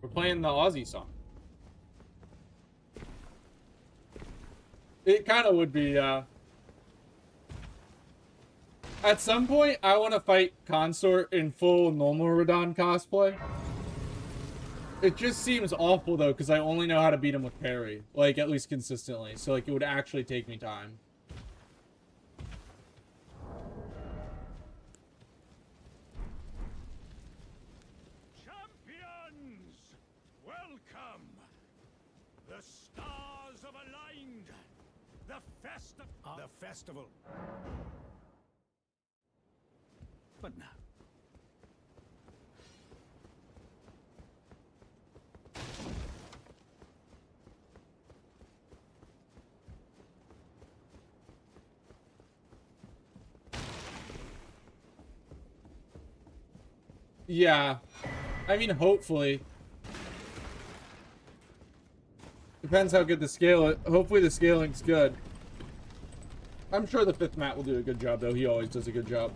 We're playing the Aussie song. It kind of would be, At some point, I want to fight Consort in full normal Radon cosplay. It just seems awful, though, because I only know how to beat him with parry. Like, at least consistently. So, like, it would actually take me time. Champions! Welcome! The stars have aligned! The festival... But now... Yeah. I mean, hopefully. Depends how good the scale... Hopefully the scaling's good. I'm sure the 5th Matt will do a good job, though. He always does a good job.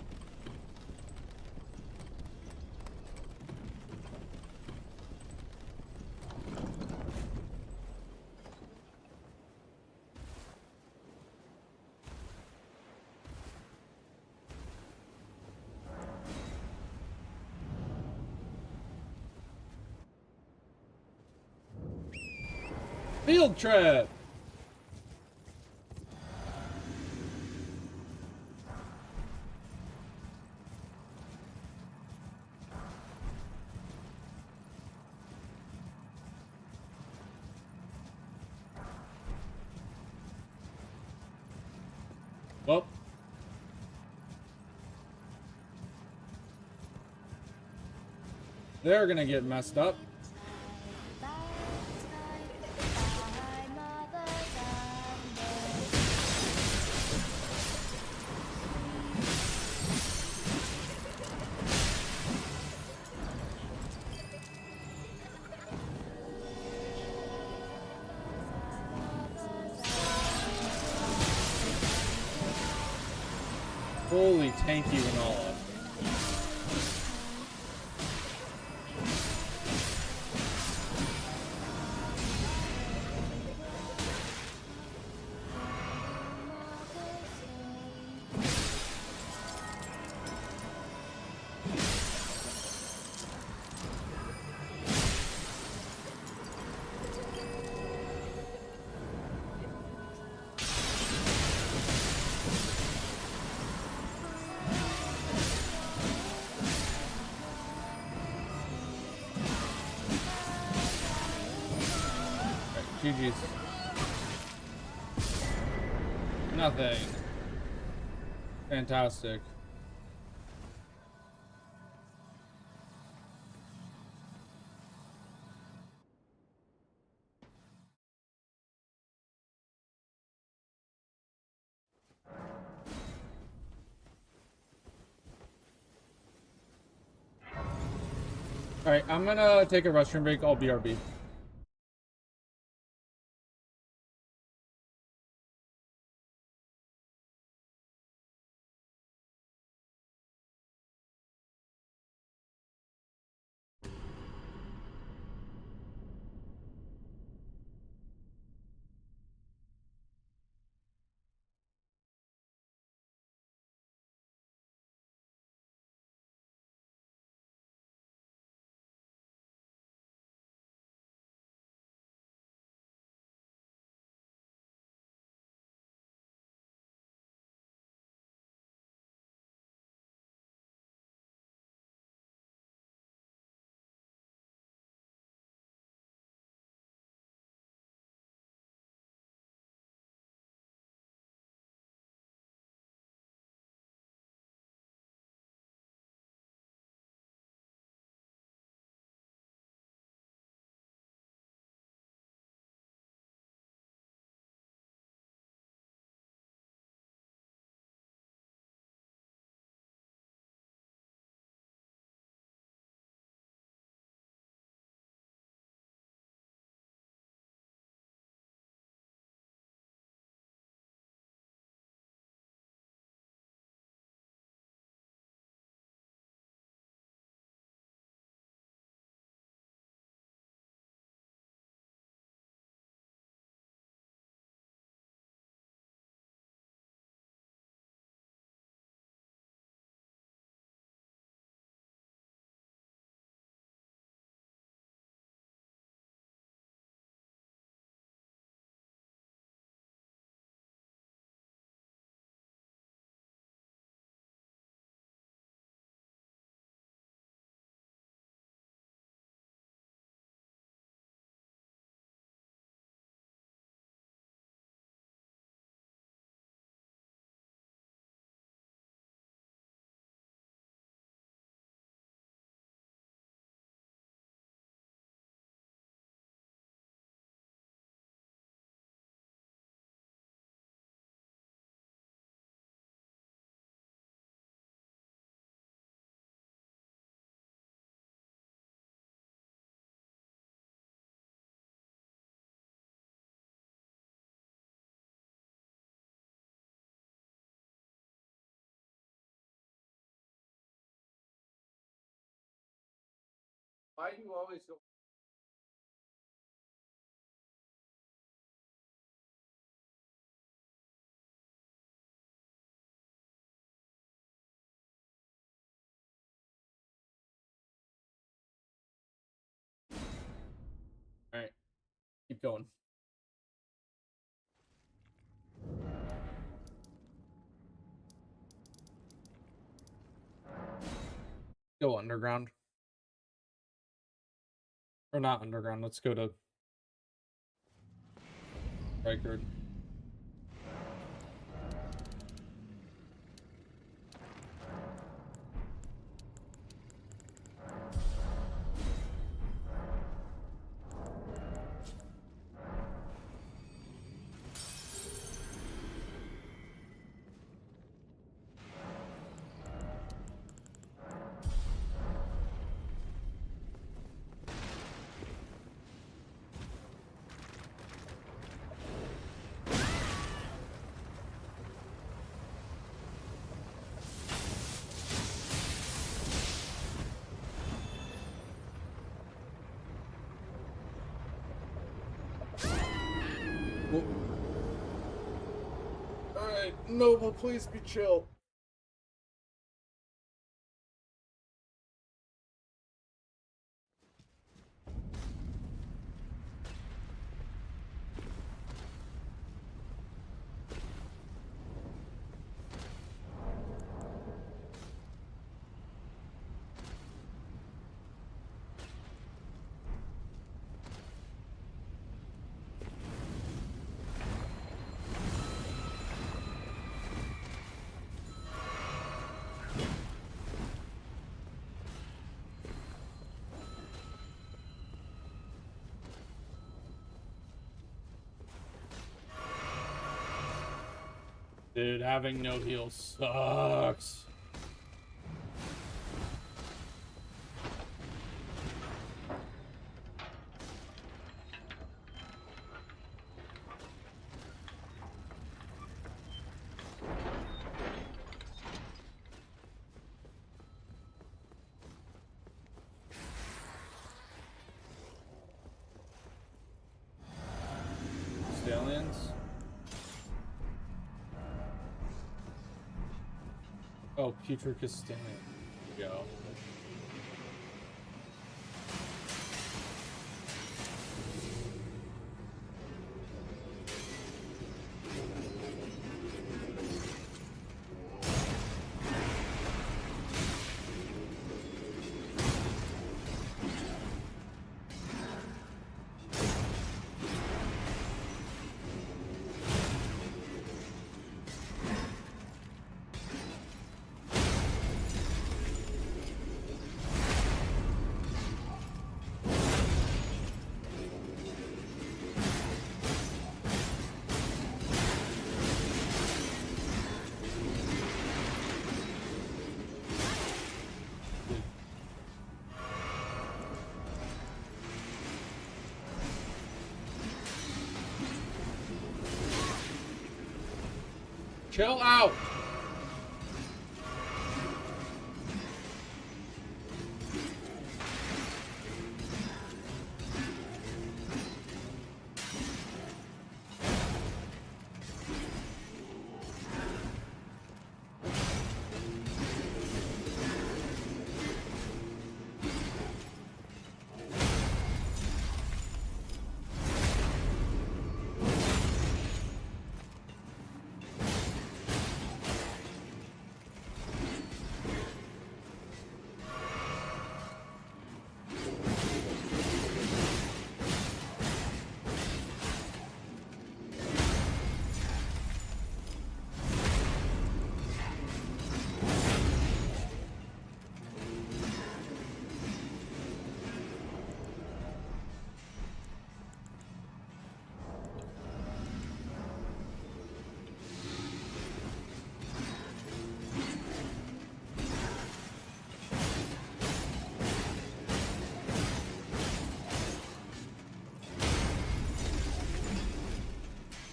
Field trip! Well. They're gonna get messed up. Holy tanky Renala. GG's. Nothing. Fantastic. Alright, I'm gonna take a restroom break. I'll BRB. Why do you always go? All right, keep going. Go underground. Or not underground. Let's go to record. Alright, Noble, please be chill. Dude, having no heal sucks. Stallions? Oh, Putrid Castalian. There we go. Chill out.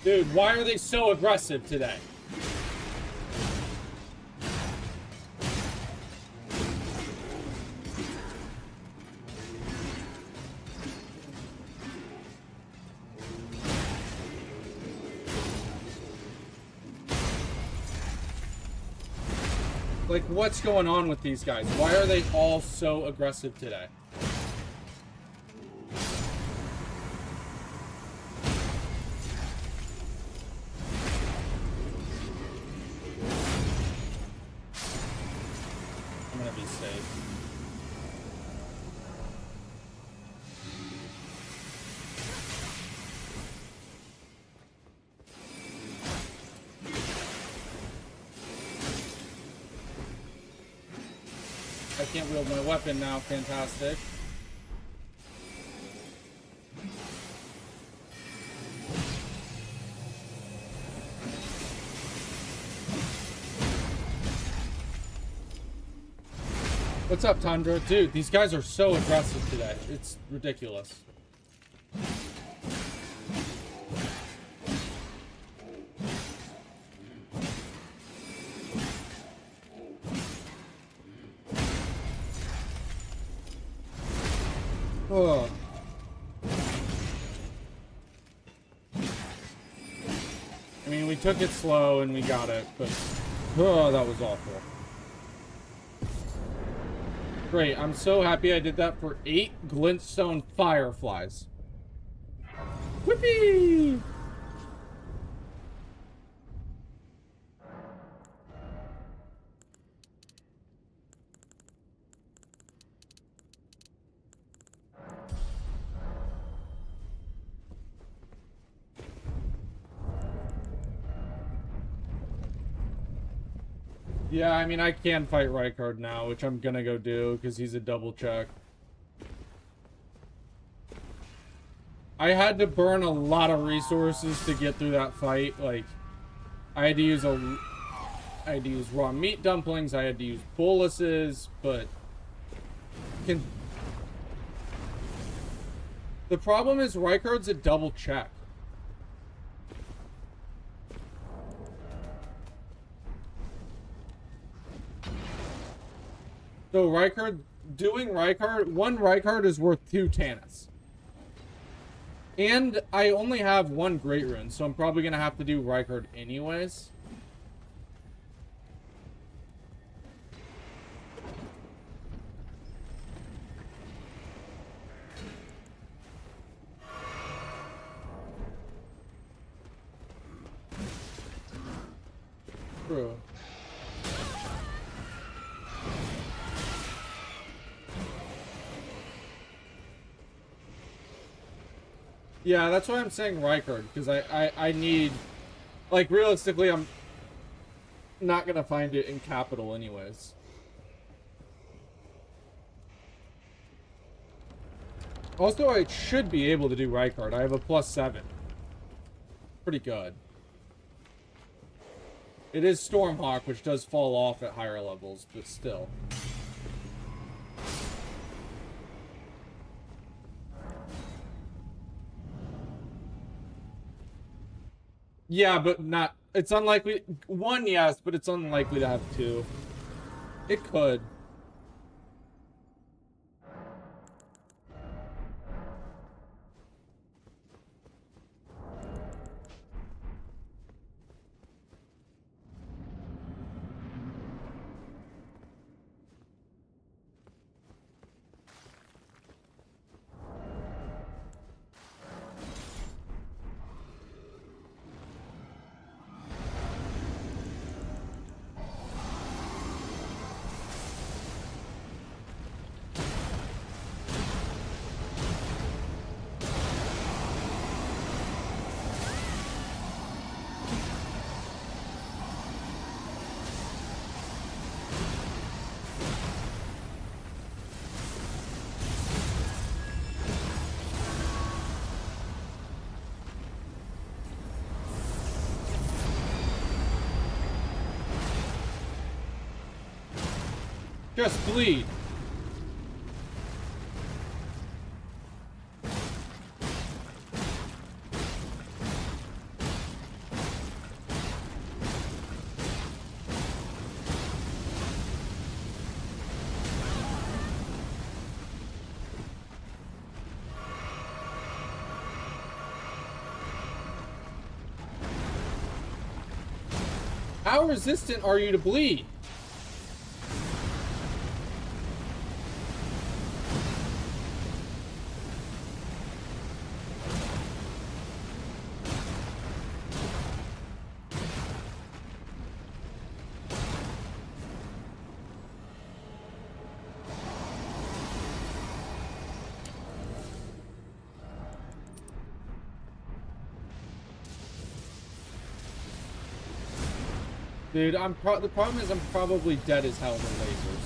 Dude, why are they so aggressive today? Like, what's going on with these guys? Why are they all so aggressive today? I'm gonna be safe. I can't wield my weapon now. Fantastic. What's up, Tundra? Dude, these guys are so aggressive today. It's ridiculous. Oh. I mean, we took it slow and we got it, but oh, that was awful. Great, I'm so happy I did that for 8 glintstone fireflies. Whippy! Yeah, I mean, I can fight Rykard now, which I'm gonna go do, because he's a double check. I had to burn a lot of resources to get through that fight. Like, I had to use raw meat dumplings, I had to use boluses, but... The problem is Rykard's a double check. So one Rykard is worth 2 Tannis. And I only have 1 Great Rune, so I'm probably gonna have to do Rykard anyways. True. Yeah, that's why I'm saying Rykard, because I need... Like, realistically, I'm not gonna find it in capital anyways. Also, I should be able to do Rykard. I have a +7. Pretty good. It is Stormhawk, which does fall off at higher levels, but still. Yeah, but not... It's unlikely... 1, yes, but it's unlikely to have 2. It could. Just bleed. How resistant are you to bleed? Dude, the problem is I'm probably dead as hell to lasers.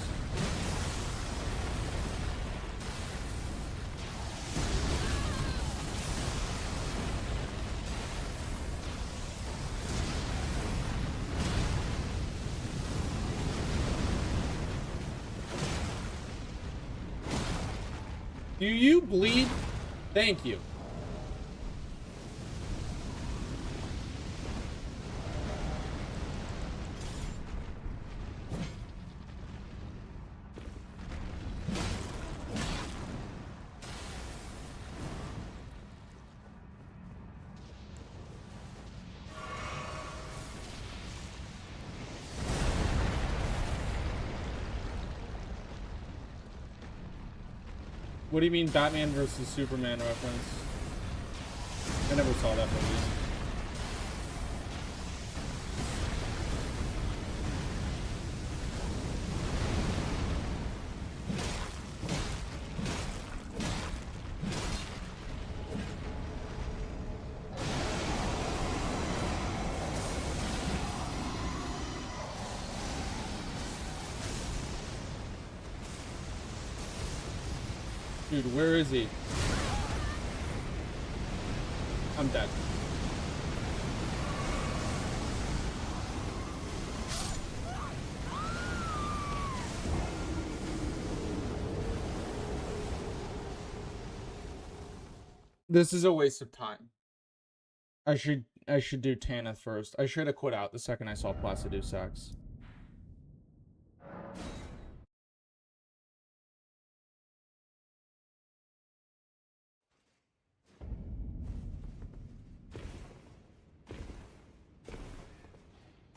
Do you bleed? Thank you. What do you mean Batman versus Superman reference? I never saw that movie. Dude, where is he? I'm dead. This is a waste of time. I should do Tanith first. I should have quit out the second I saw Placidus Sax.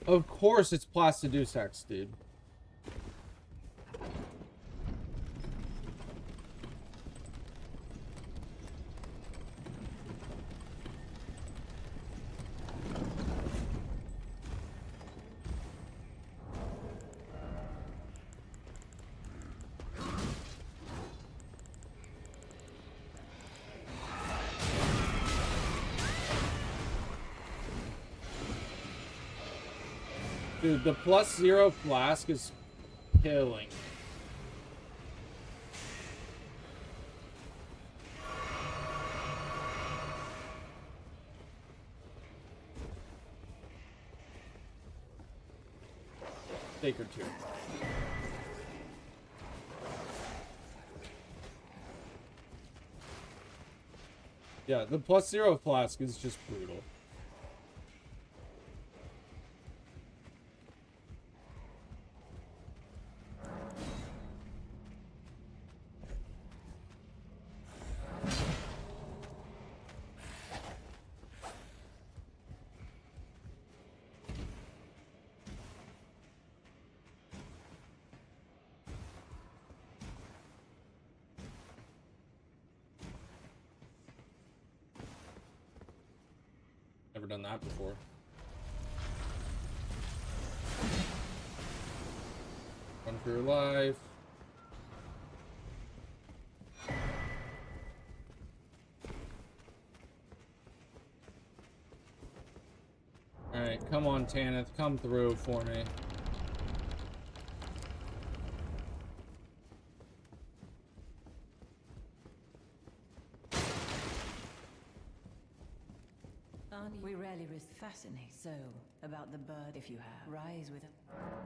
Of course it's Placidus Sax, dude. Dude, the +0 flask is killing. Sacred Two. Yeah, the +0 flask is just brutal. Never done that before. Run for your life. Alright, come on, Tanith. Come through for me. We rarely risk fascinate. So, about the bird, if you have. Rise with it.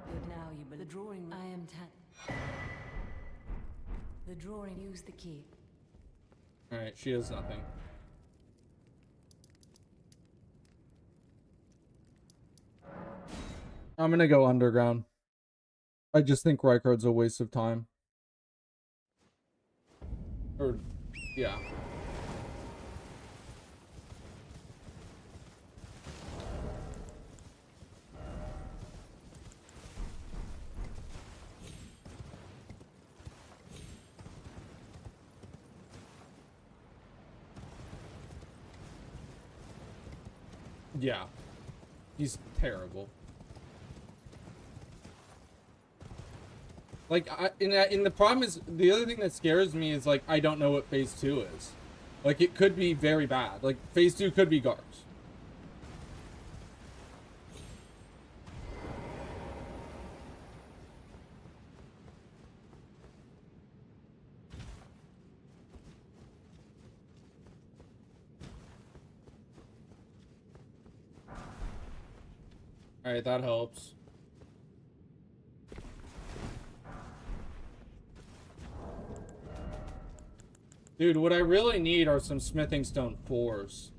Good, now you believe. The drawing. I am the drawing. Use the key. Alright, she has nothing. I'm gonna go underground. I just think Rykard's a waste of time. Or, yeah. Yeah. He's terrible. Like, the problem is, the other thing that scares me is, like, I don't know what phase 2 is. Like, it could be very bad. Like, phase 2 could be Gars. Alright, that helps. Dude, what I really need are some smithing stone 4s.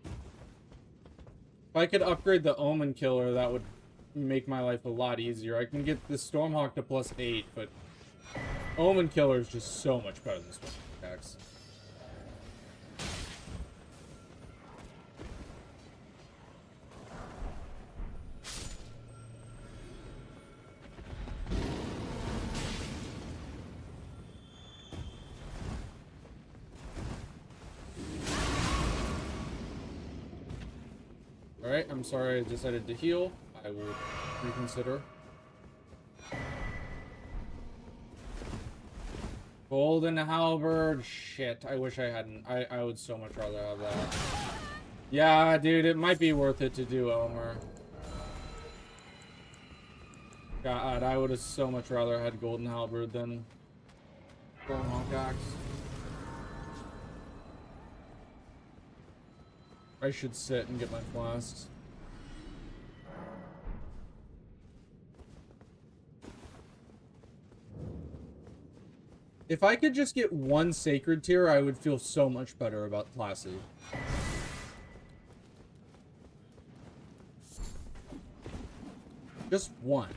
If I could upgrade the Omen Killer, that would make my life a lot easier. I can get the Stormhawk to +8, but Omen Killer is just so much better than Stormhawk Axe. Alright, I'm sorry I decided to heal. I will reconsider. Golden Halberd. Shit, I wish I hadn't. I would so much rather have that. Yeah, dude, it might be worth it to do Omer. God, I would have so much rather had Golden Halberd than Stormhawk Axe. I should sit and get my flasks. If I could just get one Sacred Tier, I would feel so much better about Classy. Just one.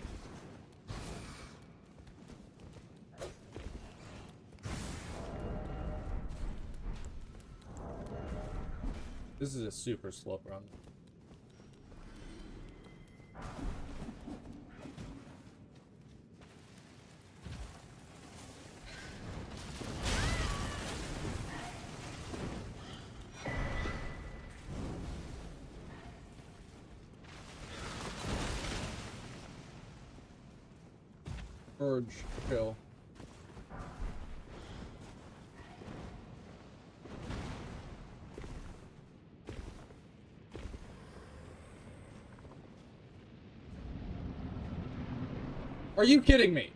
This is a super slow run. Urge kill. Are you kidding me?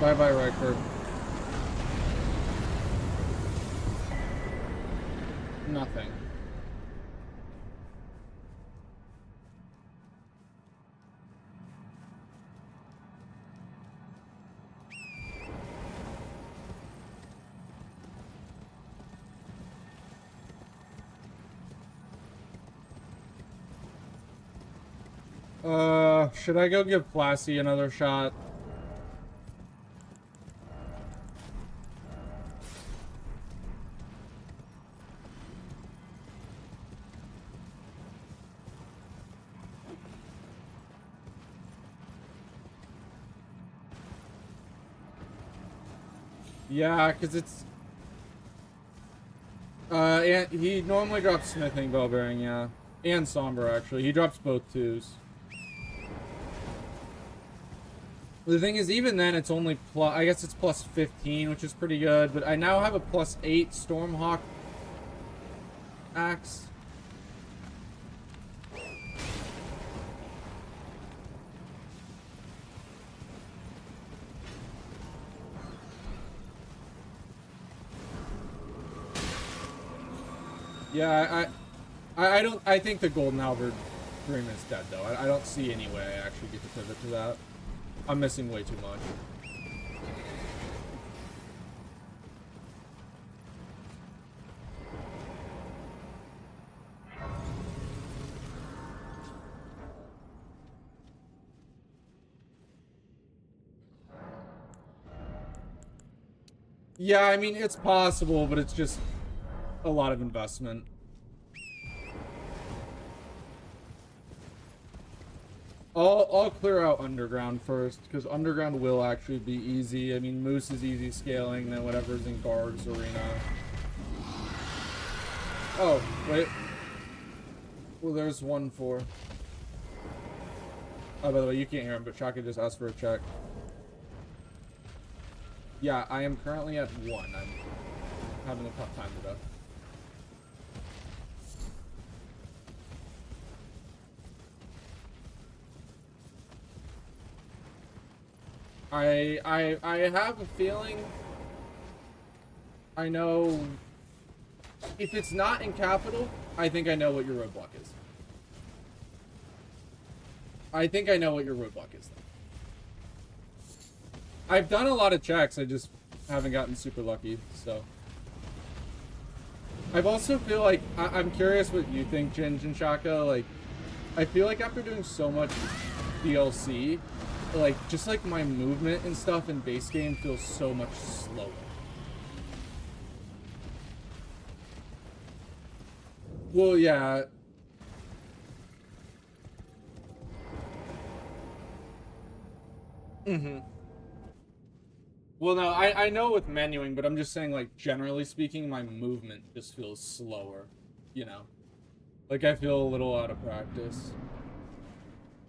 Bye-bye, Riker. Nothing. Should I go give Classy another shot? Yeah, because it's... and he normally drops Smithing Bell Bearing, yeah. And Somber, actually. He drops both 2s. The thing is, even then, it's only plus... I guess it's plus 15, which is pretty good. But I now have a plus 8 Stormhawk Axe. Yeah, I don't. I think the Golden Halberd dream is dead though. I don't see any way I actually get to pivot to that. I'm missing way too much. Yeah, I mean it's possible, but it's just a lot of investment. I'll clear out underground first, because underground will actually be easy. I mean, Moose is easy scaling, then whatever's in Garg's arena. Oh, wait. Well, there's 1-4. Oh, by the way, you can't hear him, but Shaka just asked for a check. Yeah, I am currently at 1. I'm having a tough time today. I have a feeling I know if it's not in capital, I think I know what your roadblock is. I think I know what your roadblock is. I've done a lot of checks, I just haven't gotten super lucky, so. I've also feel like, I'm curious what you think, Ginge and Shaka, like, I feel like after doing so much DLC, like, just like my movement and stuff in base game feels so much slower. Well, yeah. Mm-hmm. Well, no, I know with menuing, but I'm just saying, like, generally speaking, my movement just feels slower, you know? Like, I feel a little out of practice.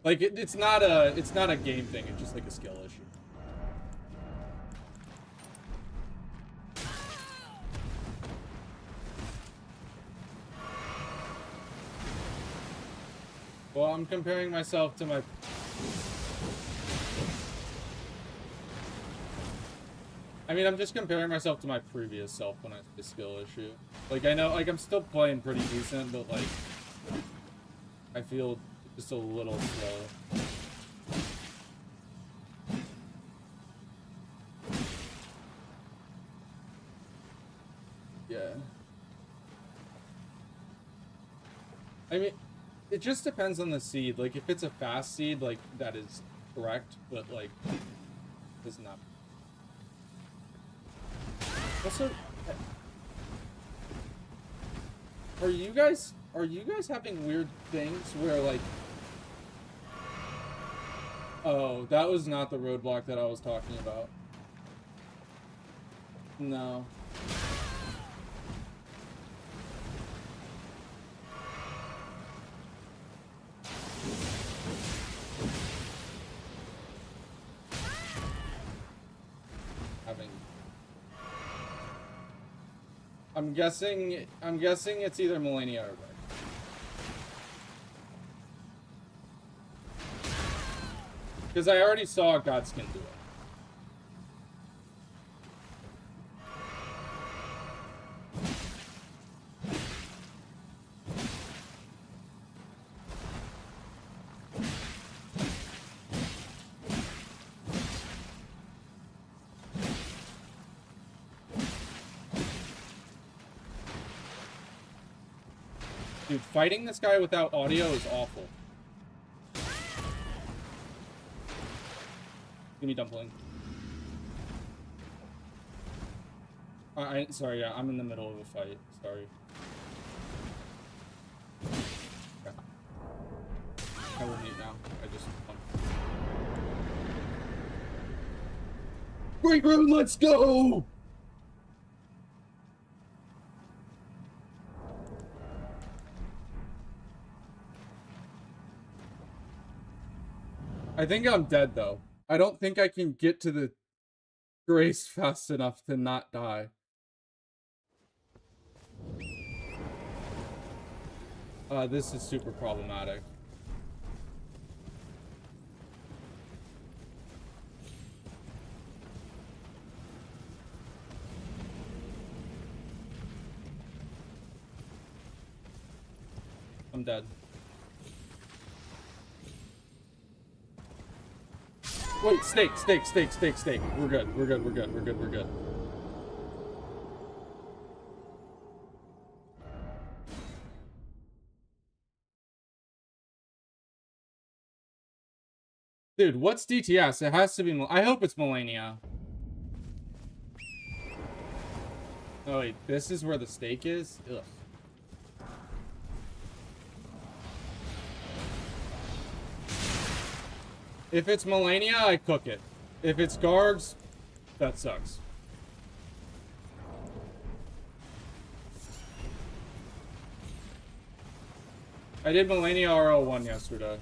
Like, it's not a game thing, it's just like a skill issue. Well, I'm comparing myself to my... I mean, I'm just comparing myself to my previous self when I had the skill issue. Like, I know, like, I'm still playing pretty decent, but, like, I feel just a little slow. Yeah. I mean, it just depends on the seed. Like, if it's a fast seed, like, that is correct, but, like, it's not. Also, are you guys having weird things where, like, oh, that was not the roadblock that I was talking about. No. I'm guessing it's either Melania or Red. Because I already saw Godskin do it. Dude, fighting this guy without audio is awful. Give me dumpling. Sorry, yeah, I'm in the middle of a fight. Sorry. Okay. I will mute now. I just... Great room, let's go! I think I'm dead, though. I don't think I can get to the Grace fast enough to not die. This is super problematic. I'm dead. Wait, steak. We're good. We're good. Dude, what's DTS? It has to be... I hope it's Melania. Oh, wait. This is where the steak is? Ugh. If it's Melania, I cook it. If it's Gargs, that sucks. I did Melania RL1 yesterday.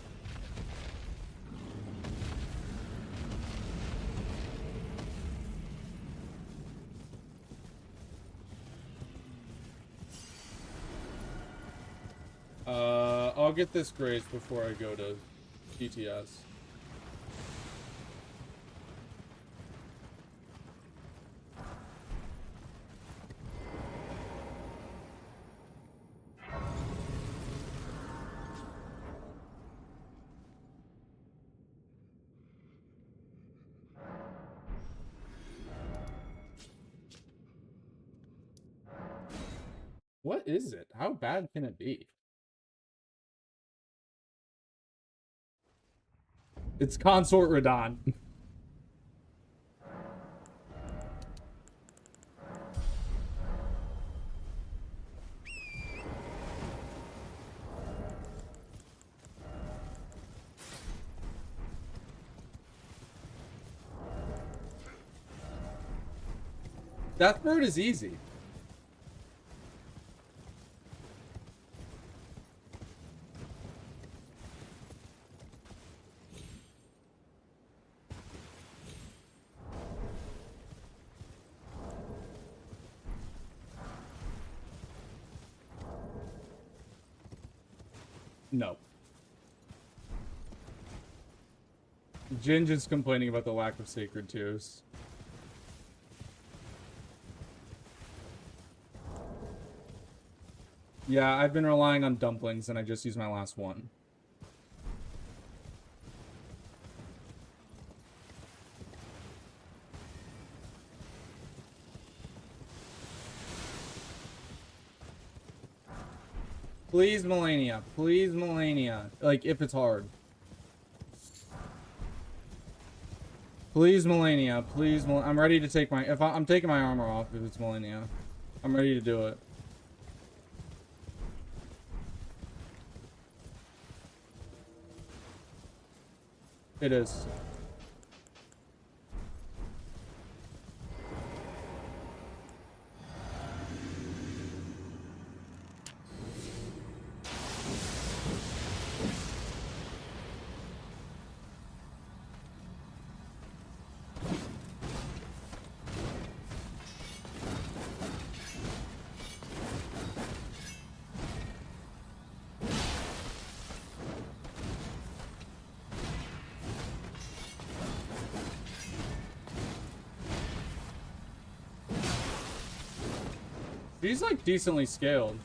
I'll get this grace before I go to DTS. What is it? How bad can it be? It's Consort Radon. That bird is easy. No. Ginge is complaining about the lack of sacred tears. Yeah, I've been relying on dumplings and I just used my last one. Please, Melania. Please, Melania. Like, if it's hard. Please, Melania. Please, I'm ready to take my... I'm taking my armor off if it's Melania. I'm ready to do it. It is. He's like decently scaled.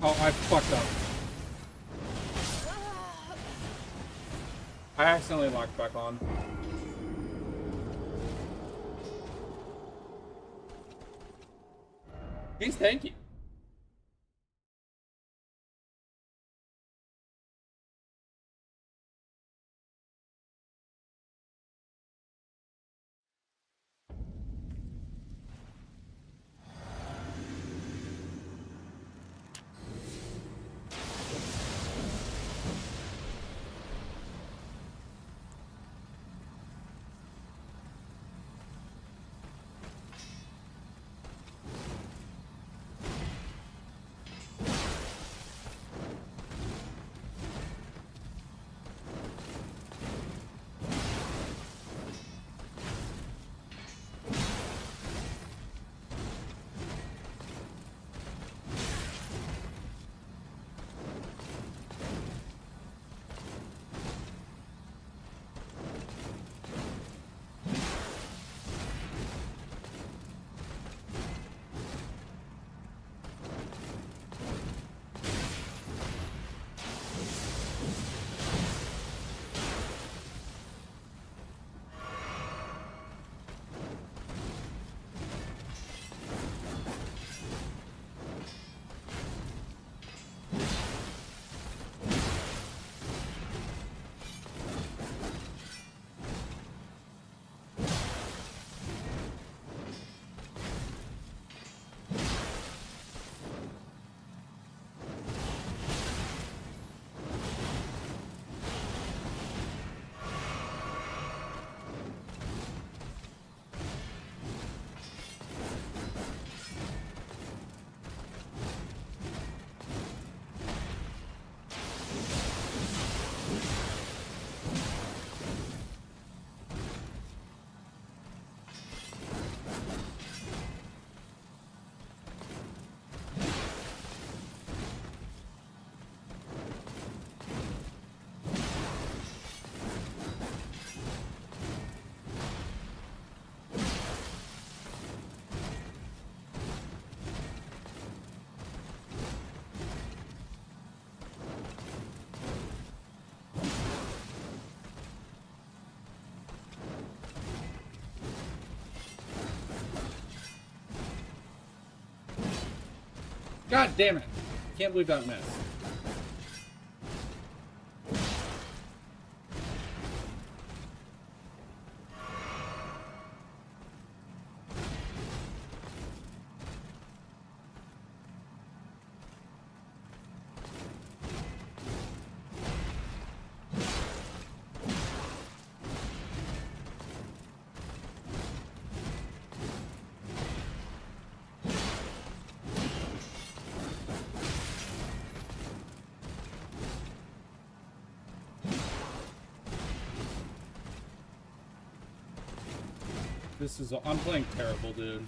Oh, I fucked up. I accidentally locked back on. He's tanky. God damn it. Can't believe that missed. This is, I'm playing terrible, dude.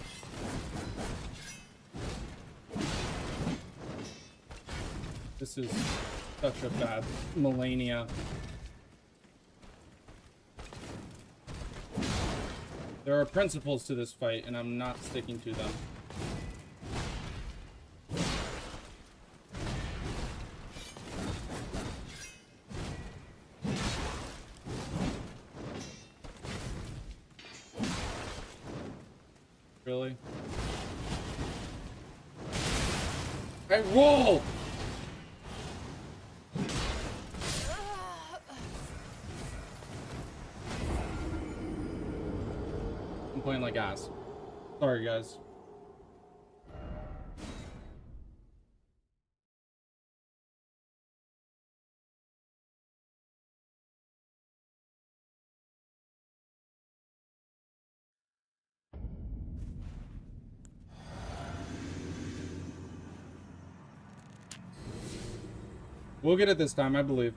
This is such a bad Melania. There are principles to this fight, and I'm not sticking to them. Really? I roll! I'm playing like ass. Sorry, guys. We'll get it this time, I believe.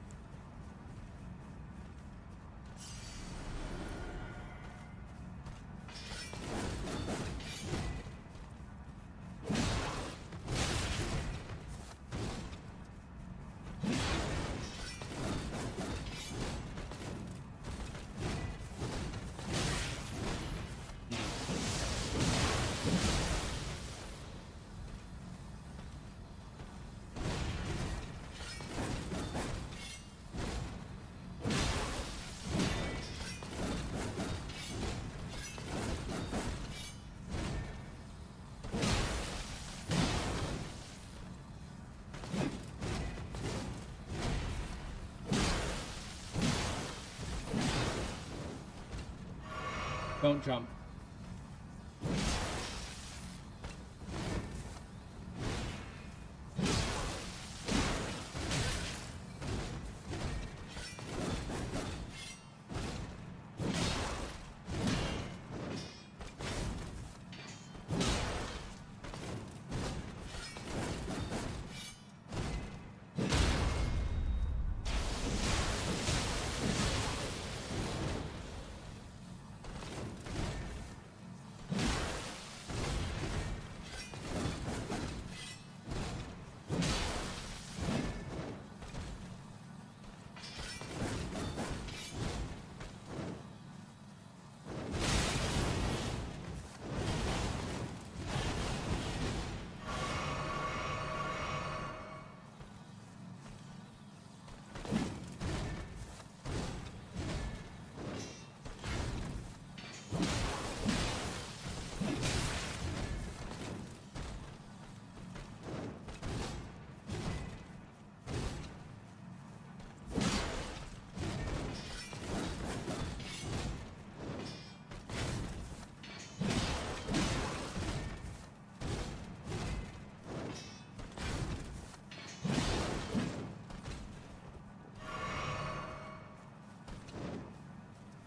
Don't jump.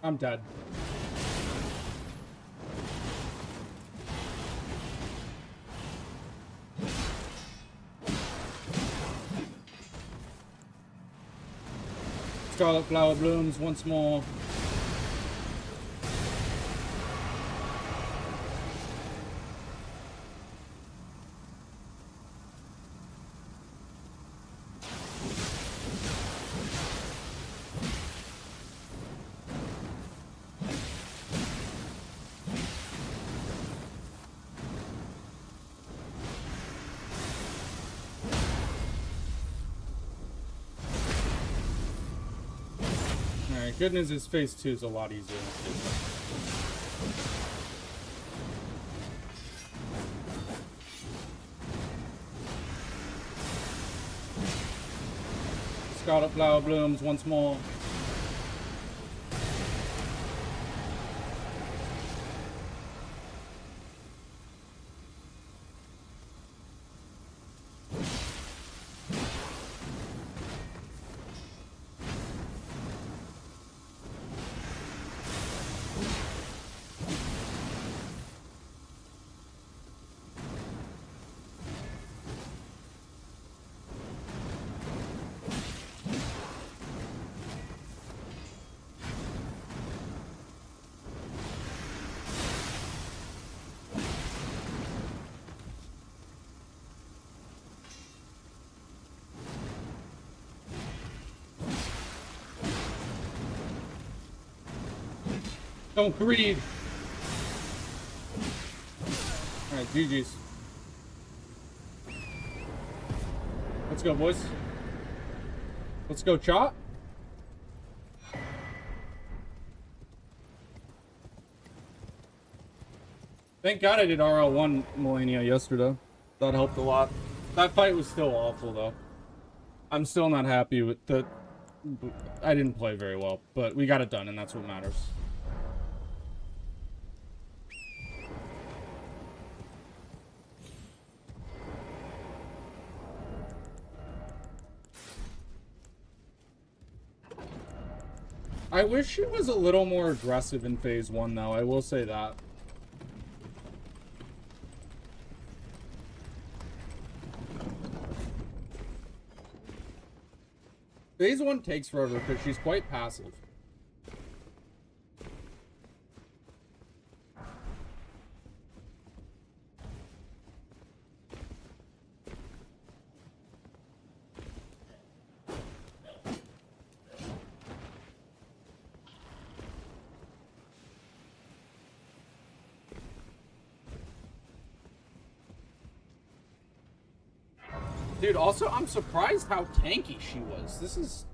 I'm dead. Scarlet flower blooms once more. Good news is phase 2 is a lot easier. Scarlet flower blooms once more. Don't greed. Alright, GG's. Let's go, boys. Let's go, Chot. Thank God I did RL1 Millennia yesterday. That helped a lot. That fight was still awful, though. I'm still not happy with the... I didn't play very well, but we got it done, and that's what matters. I wish it was a little more aggressive in phase 1, though. I will say that. Phase 1 takes forever because she's quite passive. Dude, also, I'm surprised how tanky she was. This is...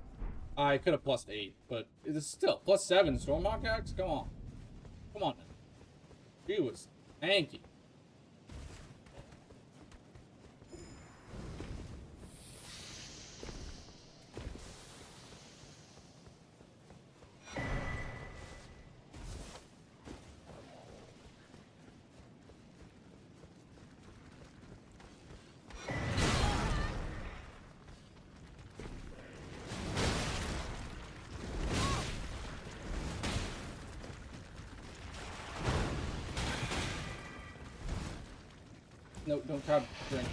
I could have plus 8, but it is still plus 7. Stormhawk Axe? Come on. Come on, man. She was tanky. No, don't grab drink.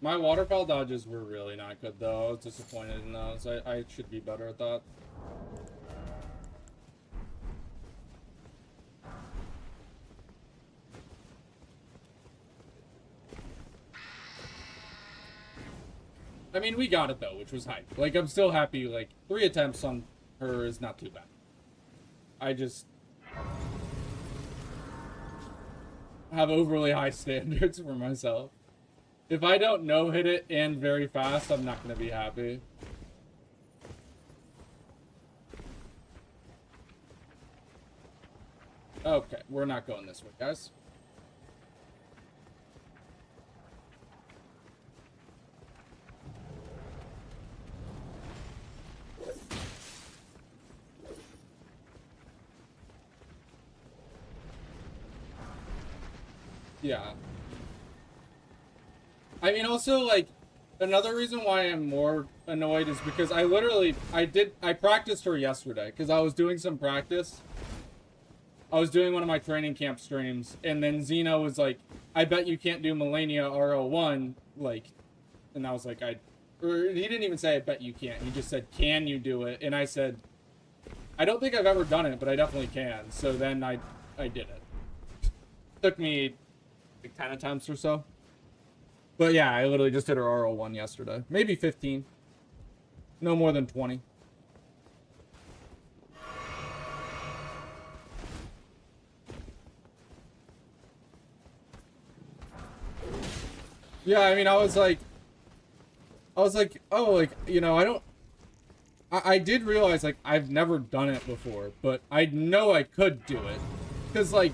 My waterfowl dodges were really not good, though. I was disappointed in those. I should be better at that. I mean, we got it, though, which was hype. Like, I'm still happy. Like, 3 attempts on her is not too bad. I just have overly high standards for myself. If I don't no-hit it and very fast, I'm not going to be happy. Okay, we're not going this way, guys. Yeah. I mean, also, like, another reason why I'm more annoyed is because I practiced her yesterday, because I was doing some practice. I was doing one of my training camp streams, and then Xeno was like, I bet you can't do Millennia RL1, like, and I was like, or he didn't even say, I bet you can't. He just said, can you do it? And I said, I don't think I've ever done it, but I definitely can. So then I did it. Took me like 10 attempts or so. But yeah, I literally just did her RL1 yesterday. Maybe 15. No more than 20. Yeah, I mean, I was like, oh, like, you know, I don't... I did realize, like, I've never done it before, but I know I could do it. Because, like,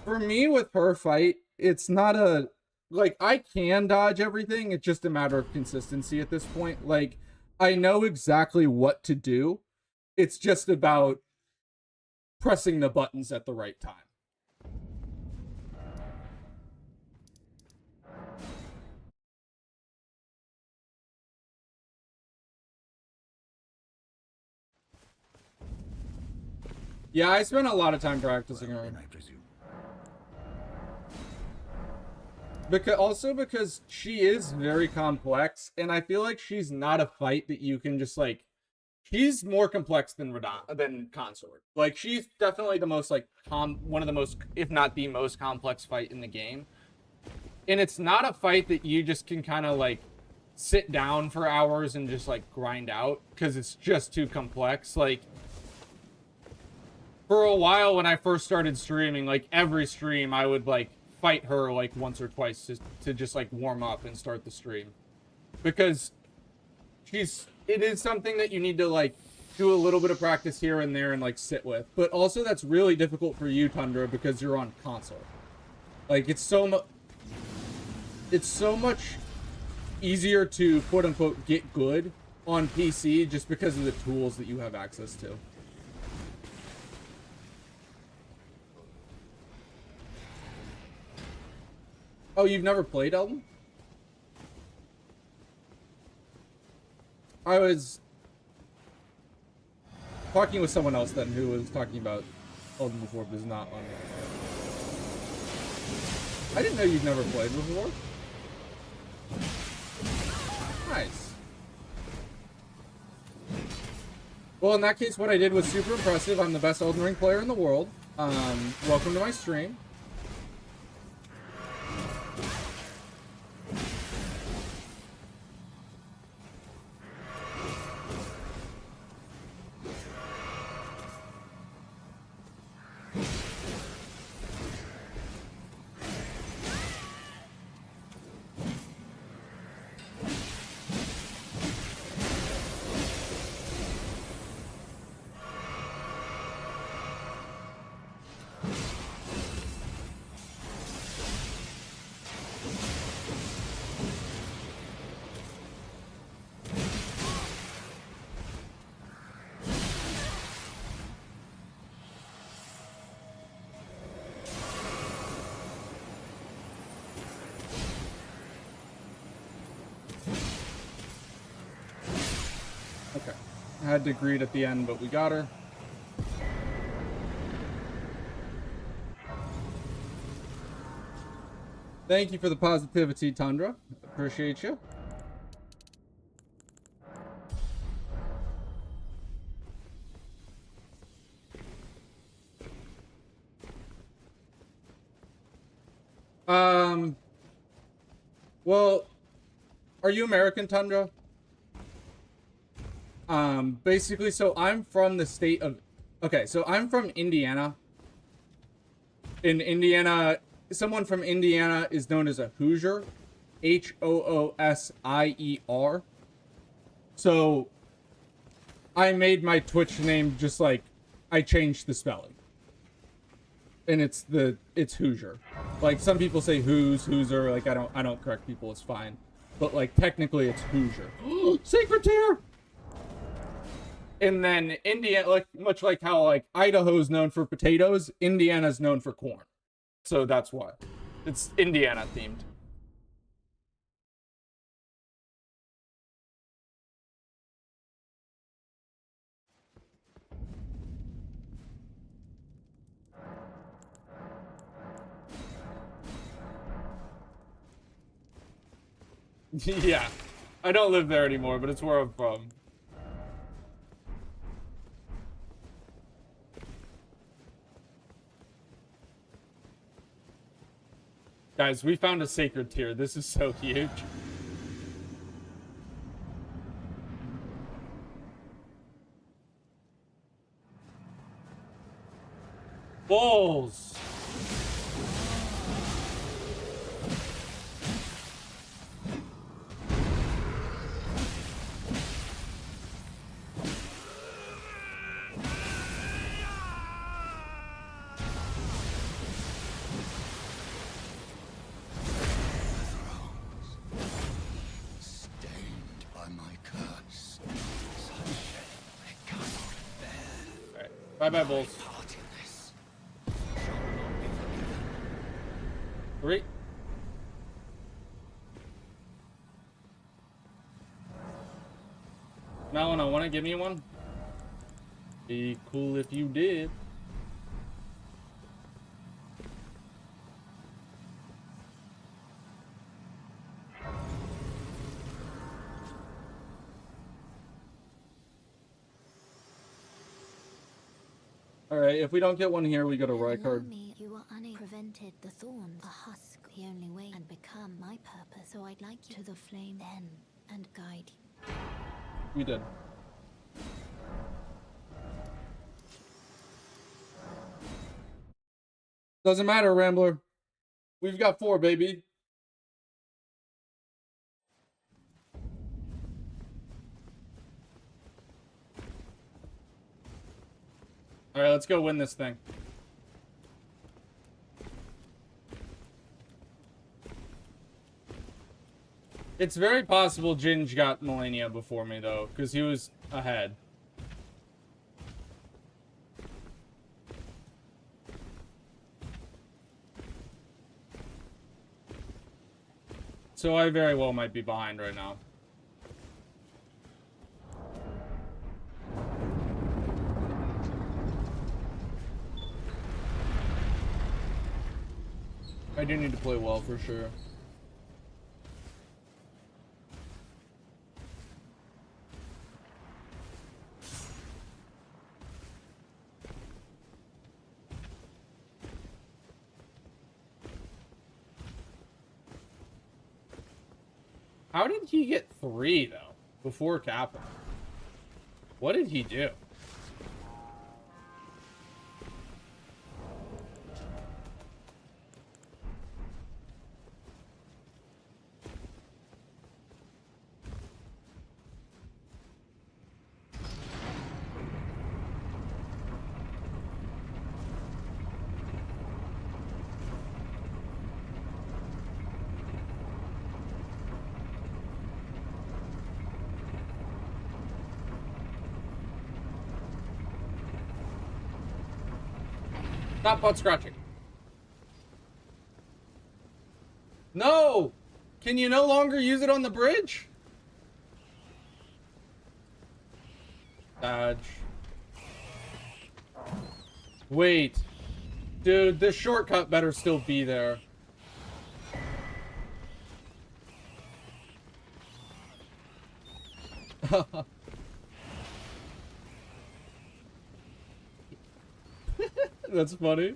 for me with her fight, it's not a... Like, I can dodge everything. It's just a matter of consistency at this point. Like, I know exactly what to do. It's just about pressing the buttons at the right time. Yeah, I spent a lot of time practicing her. I presume. Because she is very complex, and I feel like she's not a fight that you can just, like... She's more complex than Consort. Like, she's definitely the most, like, one of the most, if not the most complex fight in the game. And it's not a fight that you just can kind of, like, sit down for hours and just, like, grind out, because it's just too complex. Like, for a while when I first started streaming, like, every stream I would, like, fight her, like, once or twice to just, like, warm up and start the stream. Because it is something that you need to, like, do a little bit of practice here and there and, like, sit with. But also that's really difficult for you, Tundra, because you're on console. Like, it's so much easier to, quote-unquote, get good on PC just because of the tools that you have access to. Oh, you've never played Elden? I was talking with someone else then who was talking about Elden before, but is not on it. I didn't know you'd never played before. Nice. Well, in that case, what I did was super impressive. I'm the best Elden Ring player in the world. Welcome to my stream. Had to greet at the end, but we got her. Thank you for the positivity, Tundra. Appreciate you. Well, are you American, Tundra? Basically, so I'm from the state of... Okay, so I'm from Indiana. In Indiana, someone from Indiana is known as a Hoosier. Hoosier. So, I made my Twitch name just like... I changed the spelling. And it's Hoosier. Like, some people say Hoosier, like, I don't correct people, it's fine. But, like, technically it's Hoosier. Sacred Tear! And then Indiana, like, much like how, like, Idaho's known for potatoes, Indiana's known for corn. So that's why. It's Indiana themed. Yeah. I don't live there anymore, but it's where I'm from. Guys, we found a sacred tier. This is so huge. Balls. Bye bye, Bulls. 3. Melon, wanna give me one? Be cool if you did. Alright, if we don't get one here, we go to Rykard. You are prevented the thorns, a husk, the only way, and become my purpose. So I'd like you to the flame then and guide you. We did. Doesn't matter, Rambler. We've got 4, baby. Alright, let's go win this thing. It's very possible Ginge got Millennia before me, though, because he was ahead. So I very well might be behind right now. I do need to play well for sure. How did he get 3 though before Kappa? What did he do? Stop butt scratching. No! Can you no longer use it on the bridge? Dodge. Wait. Dude, this shortcut better still be there. That's funny.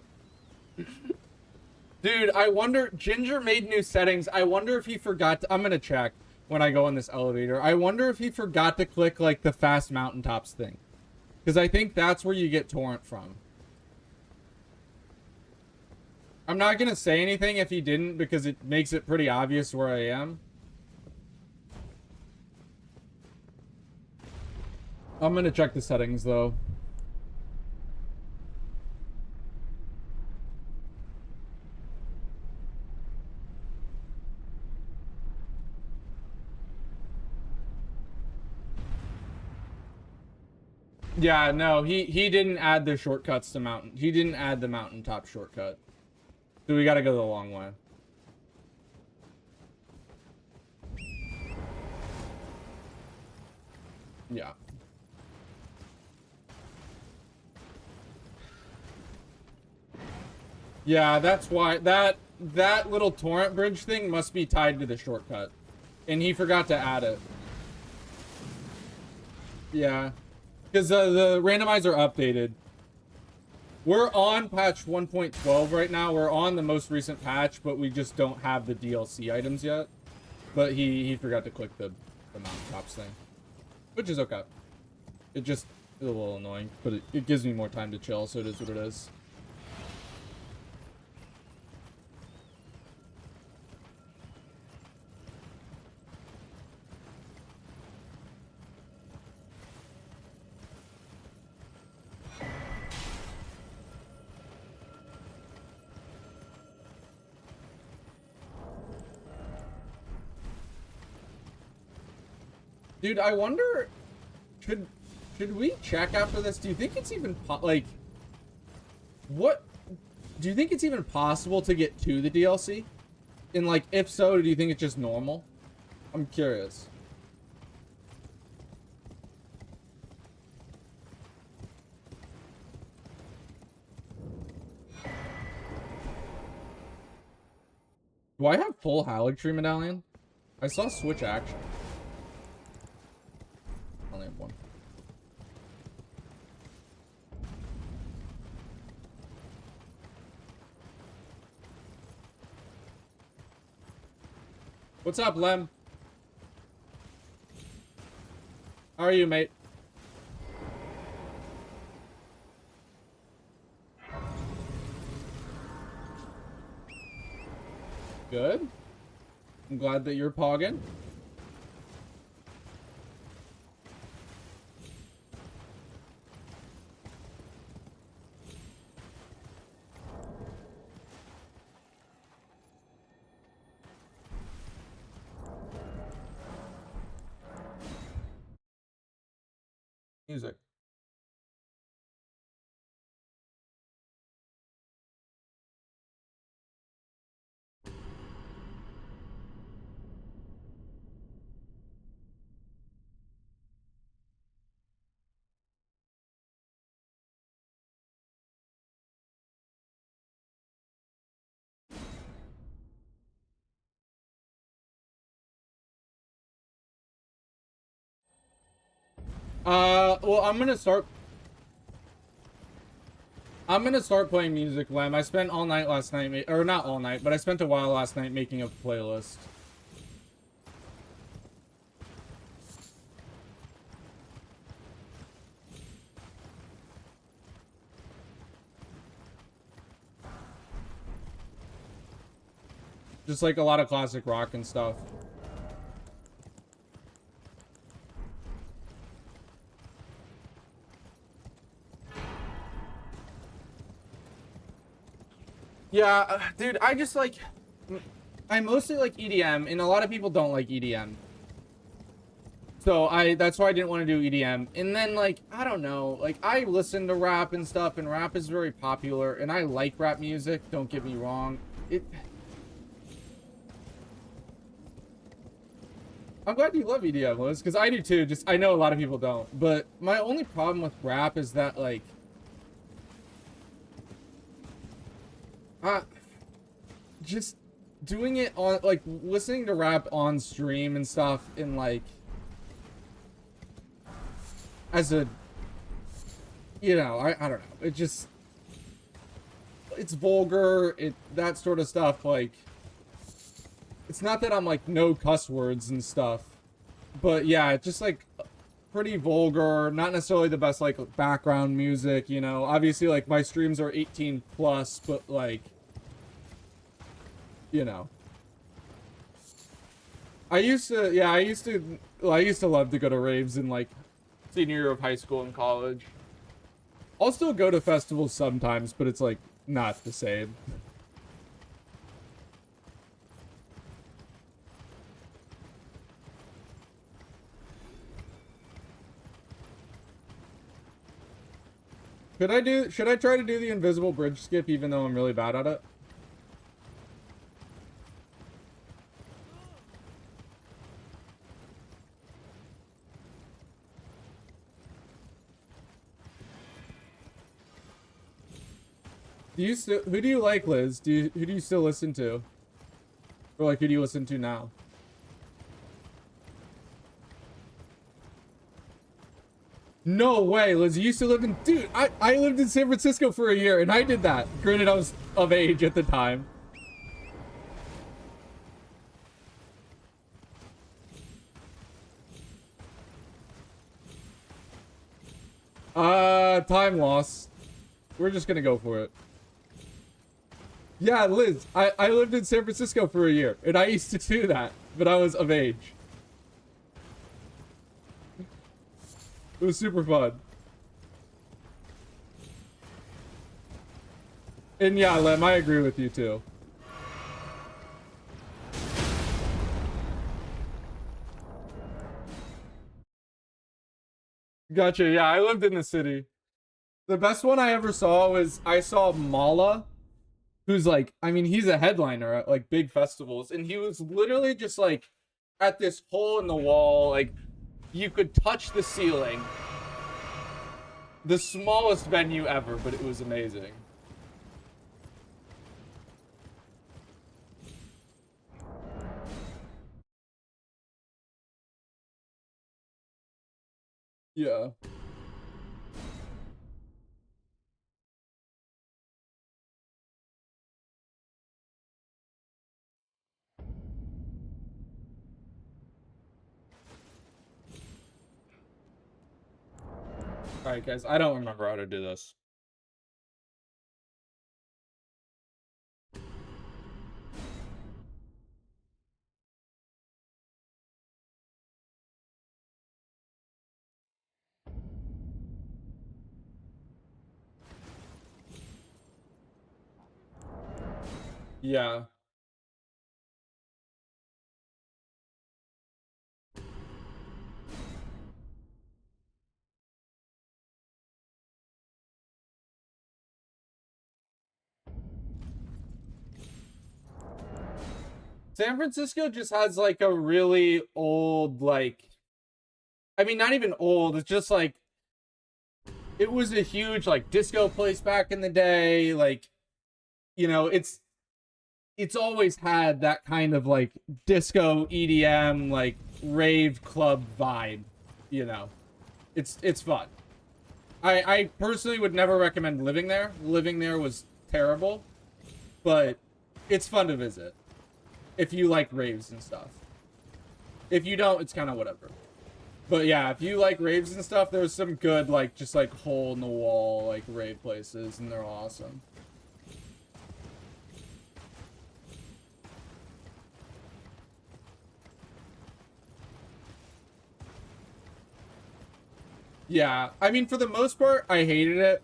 Dude, I wonder, Ginger made new settings. I wonder if he forgot to, I'm gonna check when I go in this elevator. I wonder if he forgot to click like the fast mountaintops thing. Because I think that's where you get torrent from. I'm not gonna say anything if he didn't because it makes it pretty obvious where I am. I'm gonna check the settings though. Yeah, no, he didn't add the shortcuts to mountain. He didn't add the mountaintop shortcut. So we gotta go the long way. Yeah. Yeah, that's why that little torrent bridge thing must be tied to the shortcut. And he forgot to add it. Yeah. Because the randomizer updated. We're on patch 1.12 right now. We're on the most recent patch, but we just don't have the DLC items yet. But he forgot to click the mountaintops thing. Which is okay. It just is a little annoying, but it gives me more time to chill, so it is what it is. Dude, I wonder, should Should we check after this? Do you think it's even like what? Do you think it's even possible to get to the DLC? And like, if so, do you think it's just normal? I'm curious. Do I have full Halleck medallion? I saw switch action. I only have one. What's up, Lem? How are you, mate? Good. I'm glad that you're pogging. Music. Well, I'm gonna start playing music, Lem. I spent all night last night, or not all night, but I spent a while last night making a playlist. Just like a lot of classic rock and stuff. Yeah, dude, I just like... I mostly like EDM, and a lot of people don't like EDM. So that's why I didn't want to do EDM. And then, like, I don't know, like, I listen to rap and stuff, and rap is very popular, and I like rap music, don't get me wrong. I'm glad you love EDM, Liz, because I do too, just, I know a lot of people don't. But my only problem with rap is that, like... just doing it on, like, listening to rap on stream and stuff, and, like... as a... you know, I don't know. It just... it's vulgar, that sort of stuff, like... it's not that I'm, like, no cuss words and stuff. But, yeah, it's just, like, pretty vulgar. Not necessarily the best, like, background music, you know. Obviously, like, my streams are 18 plus, but, like... you know. I used to love to go to raves in, like, senior year of high school and college. I'll still go to festivals sometimes, but it's, like, not the same. Should I try to do the invisible bridge skip even though I'm really bad at it? Who do you like, Liz? Who do you still listen to? Or, like, who do you listen to now? No way, Liz. You used to live in... dude, I lived in San Francisco for a year, and I did that. Granted, I was of age at the time. Time loss. We're just gonna go for it. Yeah, Liz, I lived in San Francisco for a year, and I used to do that, but I was of age. It was super fun. And yeah, Lem, I agree with you too. Gotcha. Yeah, I lived in the city. The best one I ever saw was I saw Mala, who's like, I mean, he's a headliner at like big festivals, and he was literally just like at this hole in the wall, like you could touch the ceiling. The smallest venue ever, but it was amazing. Yeah. All right, guys, I don't remember how to do this. Yeah. San Francisco just has like a really old, like, I mean, not even old, it's just like, it was a huge like disco place back in the day. Like, you know, it's always had that kind of like disco EDM, like rave club vibe, you know. It's fun. I personally would never recommend living there. Living there was terrible, but it's fun to visit if you like raves and stuff. If you don't, it's kind of whatever. But yeah, if you like raves and stuff, there's some good like just like hole in the wall like rave places, and they're awesome. Yeah, I mean, for the most part, I hated it,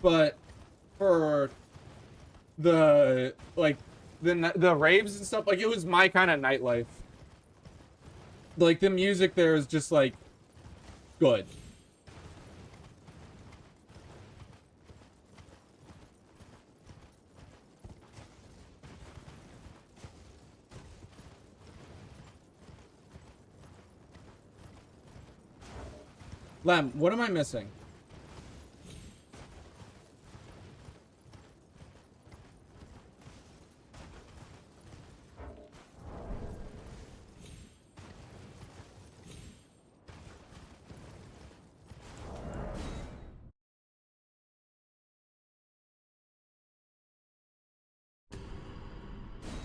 but for the like the raves and stuff, like it was my kind of nightlife. Like the music there is just like good. Lem, what am I missing?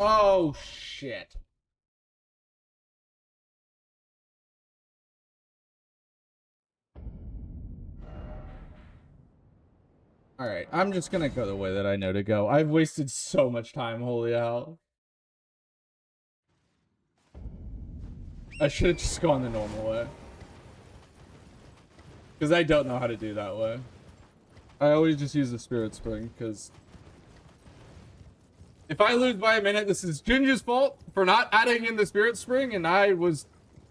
Oh, shit. Alright, I'm just gonna go the way that I know to go. I've wasted so much time, holy hell. I should have just gone the normal way. Because I don't know how to do that way. I always just use the Spirit Spring, because if I lose by a minute, this is Ginger's fault for not adding in the Spirit Spring, and I was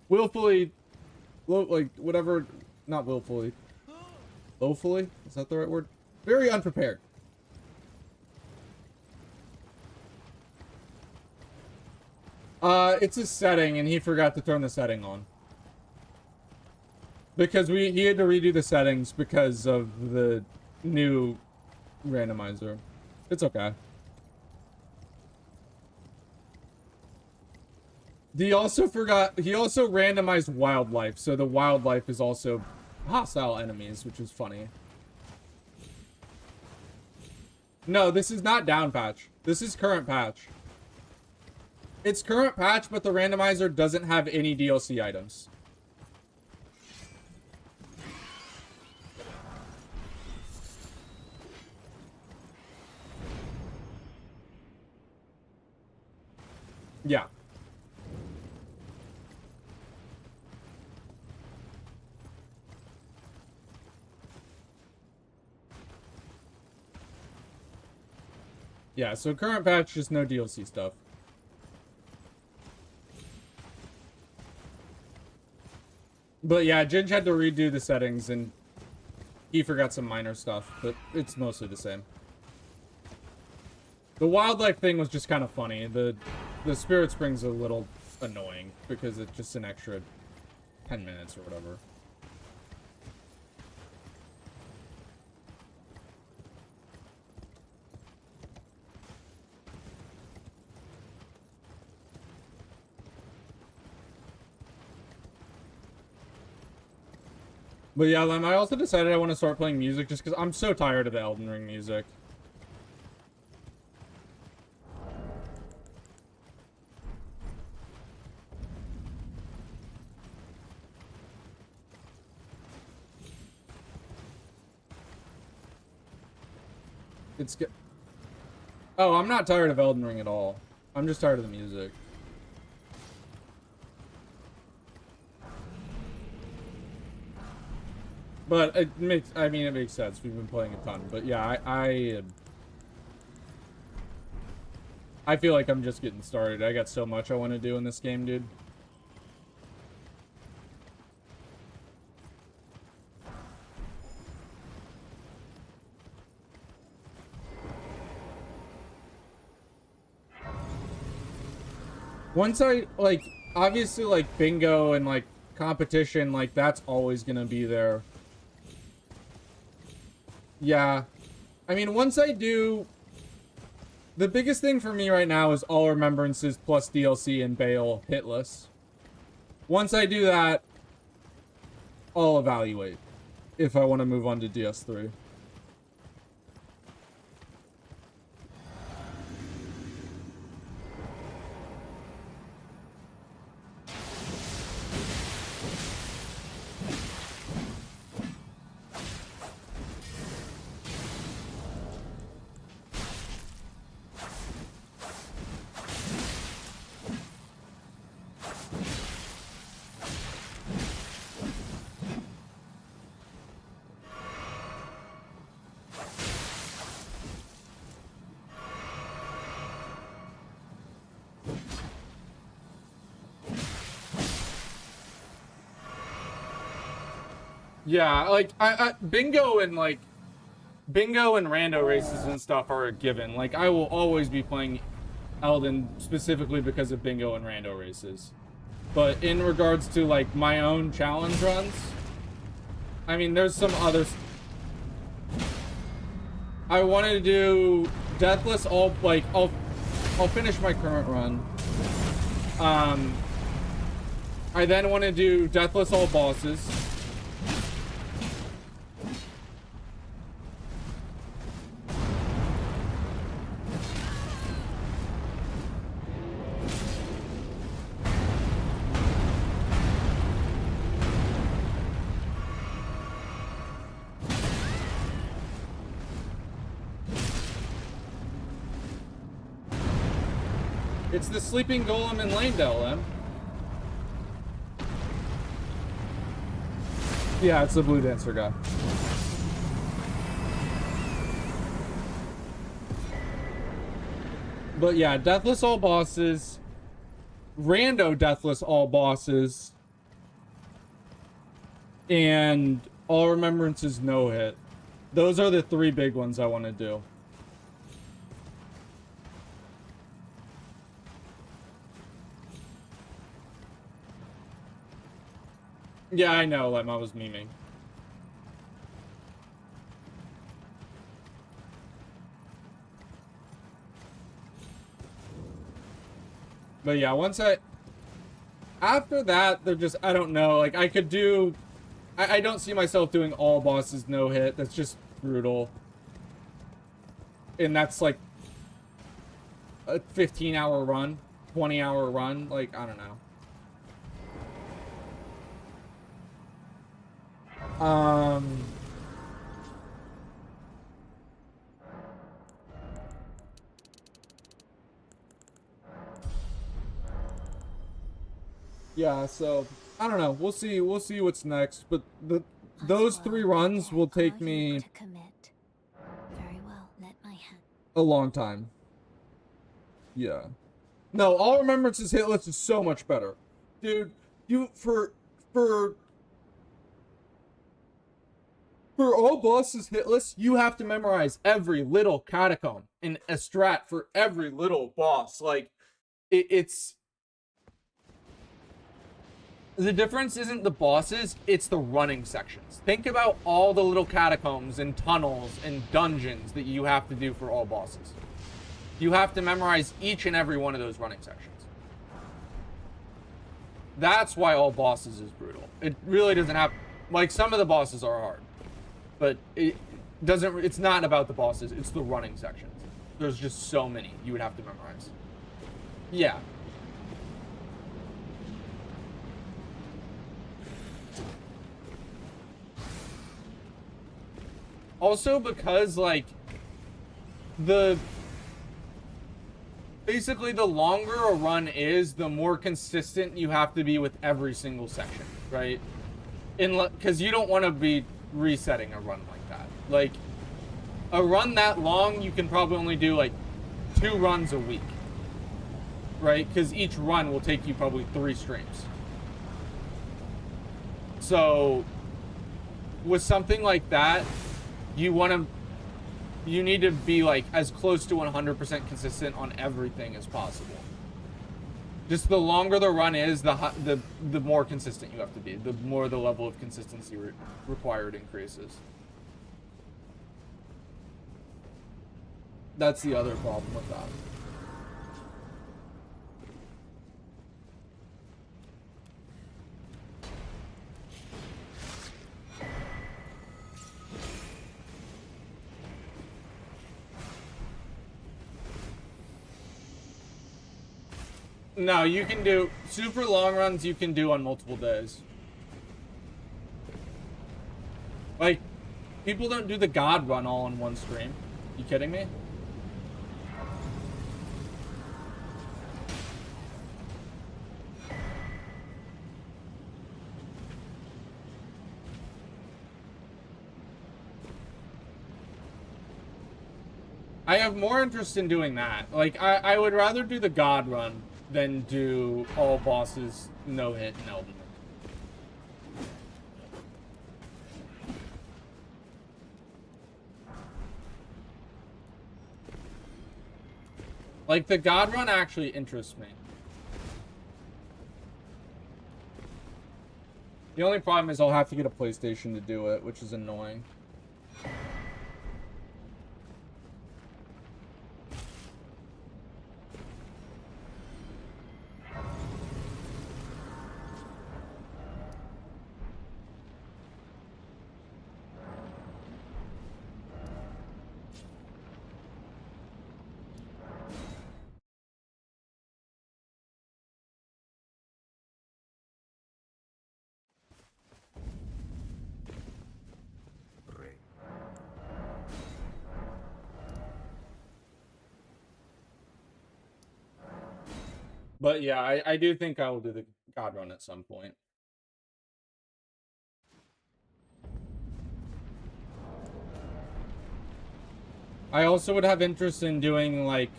willfully, like, whatever, not willfully, lowfully? Is that the right word? Very unprepared. It's a setting, and he forgot to turn the setting on. Because he had to redo the settings because of the new randomizer. It's okay. He also randomized wildlife, so the wildlife is also hostile enemies, which is funny. No, this is not down patch. This is current patch. It's current patch, but the randomizer doesn't have any DLC items. Yeah. Yeah, so current patch, just no DLC stuff. But yeah, Ginge had to redo the settings and he forgot some minor stuff, but it's mostly the same. The wildlife thing was just kind of funny. The Spirit Spring's a little annoying because it's just an extra 10 minutes or whatever. But yeah, Lem, I also decided I want to start playing music just because I'm so tired of the Elden Ring music. It's good. Oh, I'm not tired of Elden Ring at all. I'm just tired of the music. But it makes, I mean, it makes sense. We've been playing a ton. But yeah, I feel like I'm just getting started. I got so much I want to do in this game, dude. Once I, like, obviously, like, bingo and, like, competition, like, that's always gonna be there. Yeah. I mean, once I do... The biggest thing for me right now is All Remembrances plus DLC and Bale hitless. Once I do that, I'll evaluate if I want to move on to DS3. Yeah, like, bingo and rando races and stuff are a given. Like, I will always be playing Elden specifically because of bingo and rando races. But in regards to, like, my own challenge runs, I mean, there's some others. I wanted to do Deathless all, like, I'll finish my current run. I then want to do Deathless all bosses. It's the sleeping golem in Lanedale, Em. Yeah, it's the blue dancer guy. But yeah, Deathless all bosses. Rando Deathless all bosses. And All Remembrances no hit. Those are the three big ones I want to do. Yeah, I know, Lem, I was memeing. But yeah, after that, they're just, I don't know, like, I could do, I don't see myself doing all bosses no hit. That's just brutal. And that's like a 15-hour run, 20-hour run, like, I don't know. Yeah, so I don't know. We'll see what's next, but those three runs will take me Very well. Let my hand. a long time. Yeah. No, All Remembrances hitless is so much better. Dude, for For all bosses hitless, you have to memorize every little catacomb and a strat for every little boss. Like, it's... The difference isn't the bosses, it's the running sections. Think about all the little catacombs and tunnels and dungeons that you have to do for all bosses. You have to memorize each and every one of those running sections. That's why all bosses is brutal. It really doesn't have... Like, some of the bosses are hard. But it doesn't... It's not about the bosses, it's the running sections. There's just so many you would have to memorize. Yeah. Also because, like, basically the longer a run is, the more consistent you have to be with every single section, right? Because you don't want to be resetting a run like that. Like, a run that long, you can probably only do, like, 2 runs a week, right? Because each run will take you probably 3 streams. So, with something like that, you need to be, like, as close to 100% consistent on everything as possible. Just the longer the run is, the more consistent you have to be. The more the level of consistency required increases. That's the other problem with that. No, you can do super long runs. You can do on multiple days. Like, people don't do the God run all in one stream. You kidding me? I have more interest in doing that. Like, I would rather do the God run than do all bosses no hit in Elden Ring. Like, the God run actually interests me. The only problem is I'll have to get a PlayStation to do it, which is annoying. But yeah, I do think I will do the God run at some point. I also would have interest in doing, like,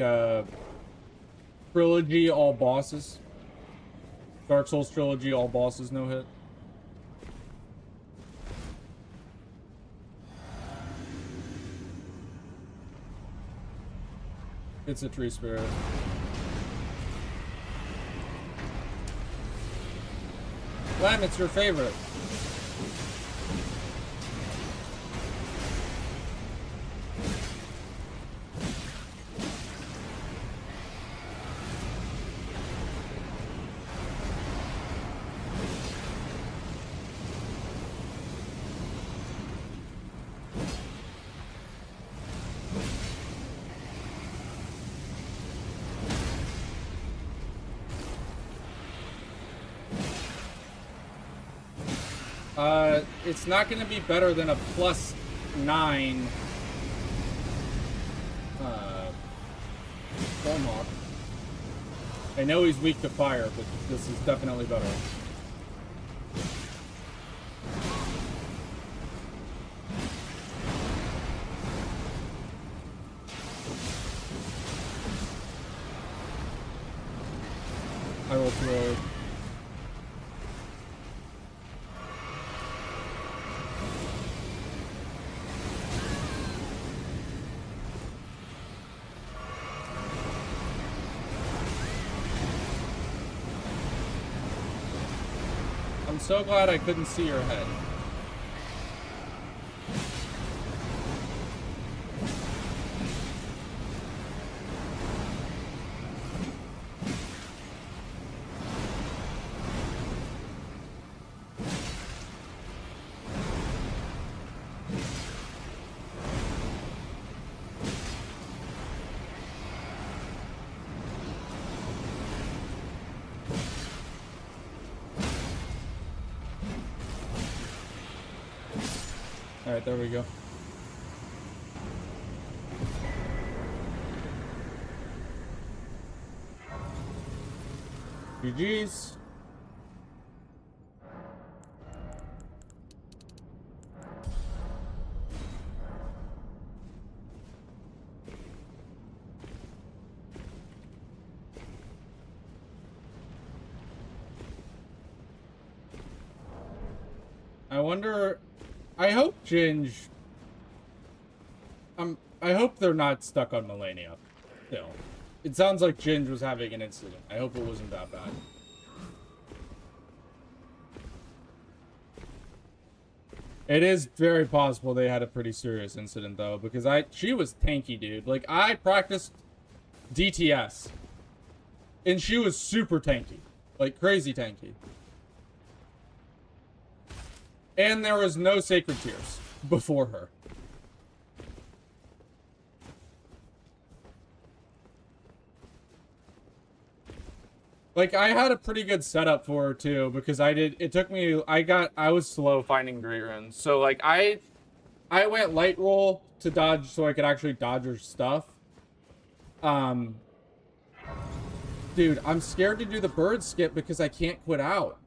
trilogy all bosses. Dark Souls trilogy all bosses no hit. It's a tree spirit. Lem, it's your favorite. It's not going to be better than a +9 Volmok. I know he's weak to fire, but this is definitely better. I rolled too early. so glad I couldn't see your head. Alright, there we go. GG's. I wonder... I hope Ginge... I hope they're not stuck on Melania. Still. It sounds like Ginge was having an incident. I hope it wasn't that bad. It is very possible they had a pretty serious incident, though, because she was tanky, dude. Like, I practiced DTS, and she was super tanky. Like, crazy tanky. And there was no Sacred Tears before her. Like, I had a pretty good setup for her, too, because it took me, I was slow finding Great Runes. So, like, I went light roll to dodge, so I could actually dodge her stuff. Dude, I'm scared to do the bird skip because I can't quit out.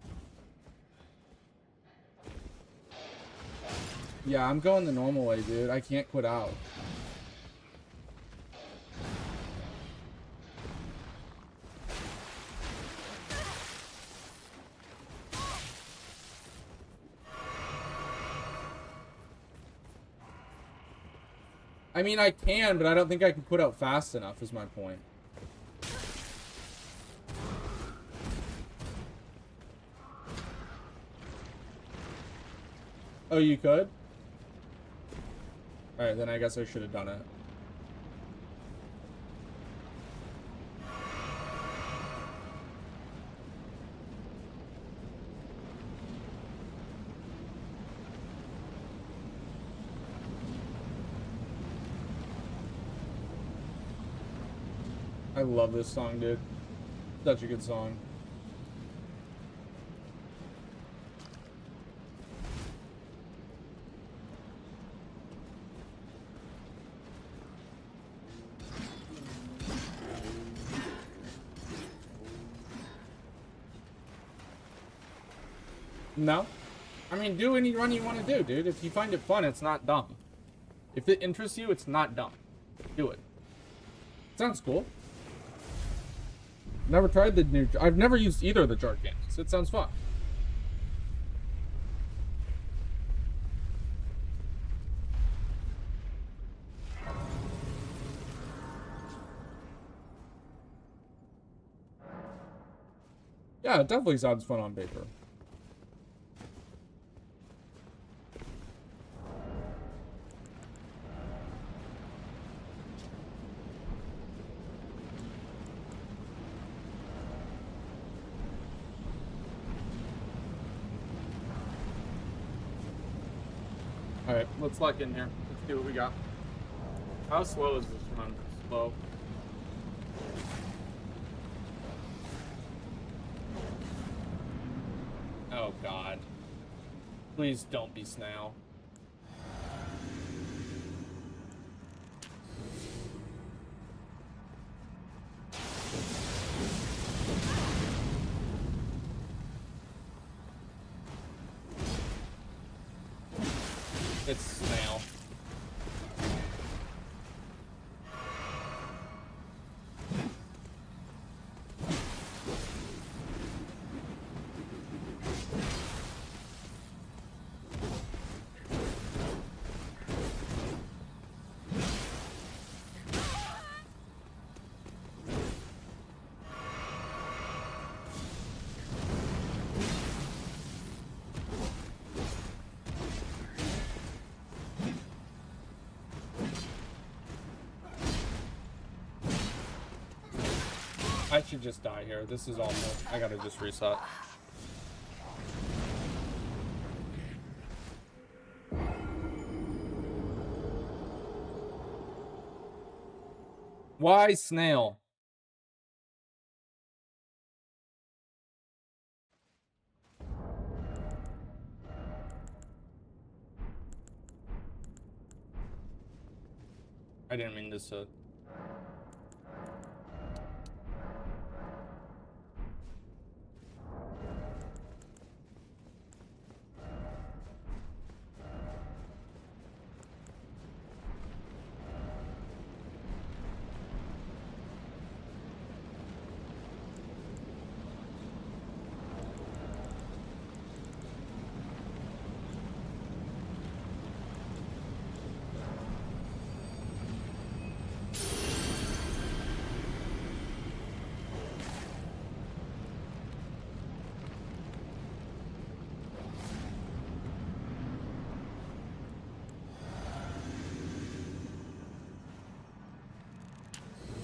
Yeah, I'm going the normal way, dude. I can't quit out. I mean, I can, but I don't think I can quit out fast enough, is my point. Oh, you could? Alright, then I guess I should have done it. I love this song, dude. Such a good song. No? I mean, do any run you want to do, dude. If you find it fun, it's not dumb. If it interests you, it's not dumb. Do it. Sounds cool. Never tried the new... I've never used either of the Jar games. It sounds fun. Yeah, it definitely sounds fun on paper. Alright, let's lock in here. Let's see what we got. How slow is this run? Slow. Oh god. Please don't be snail. It's snail. I should just die here. This is awful. I gotta just reset. Why snail? I didn't mean this to...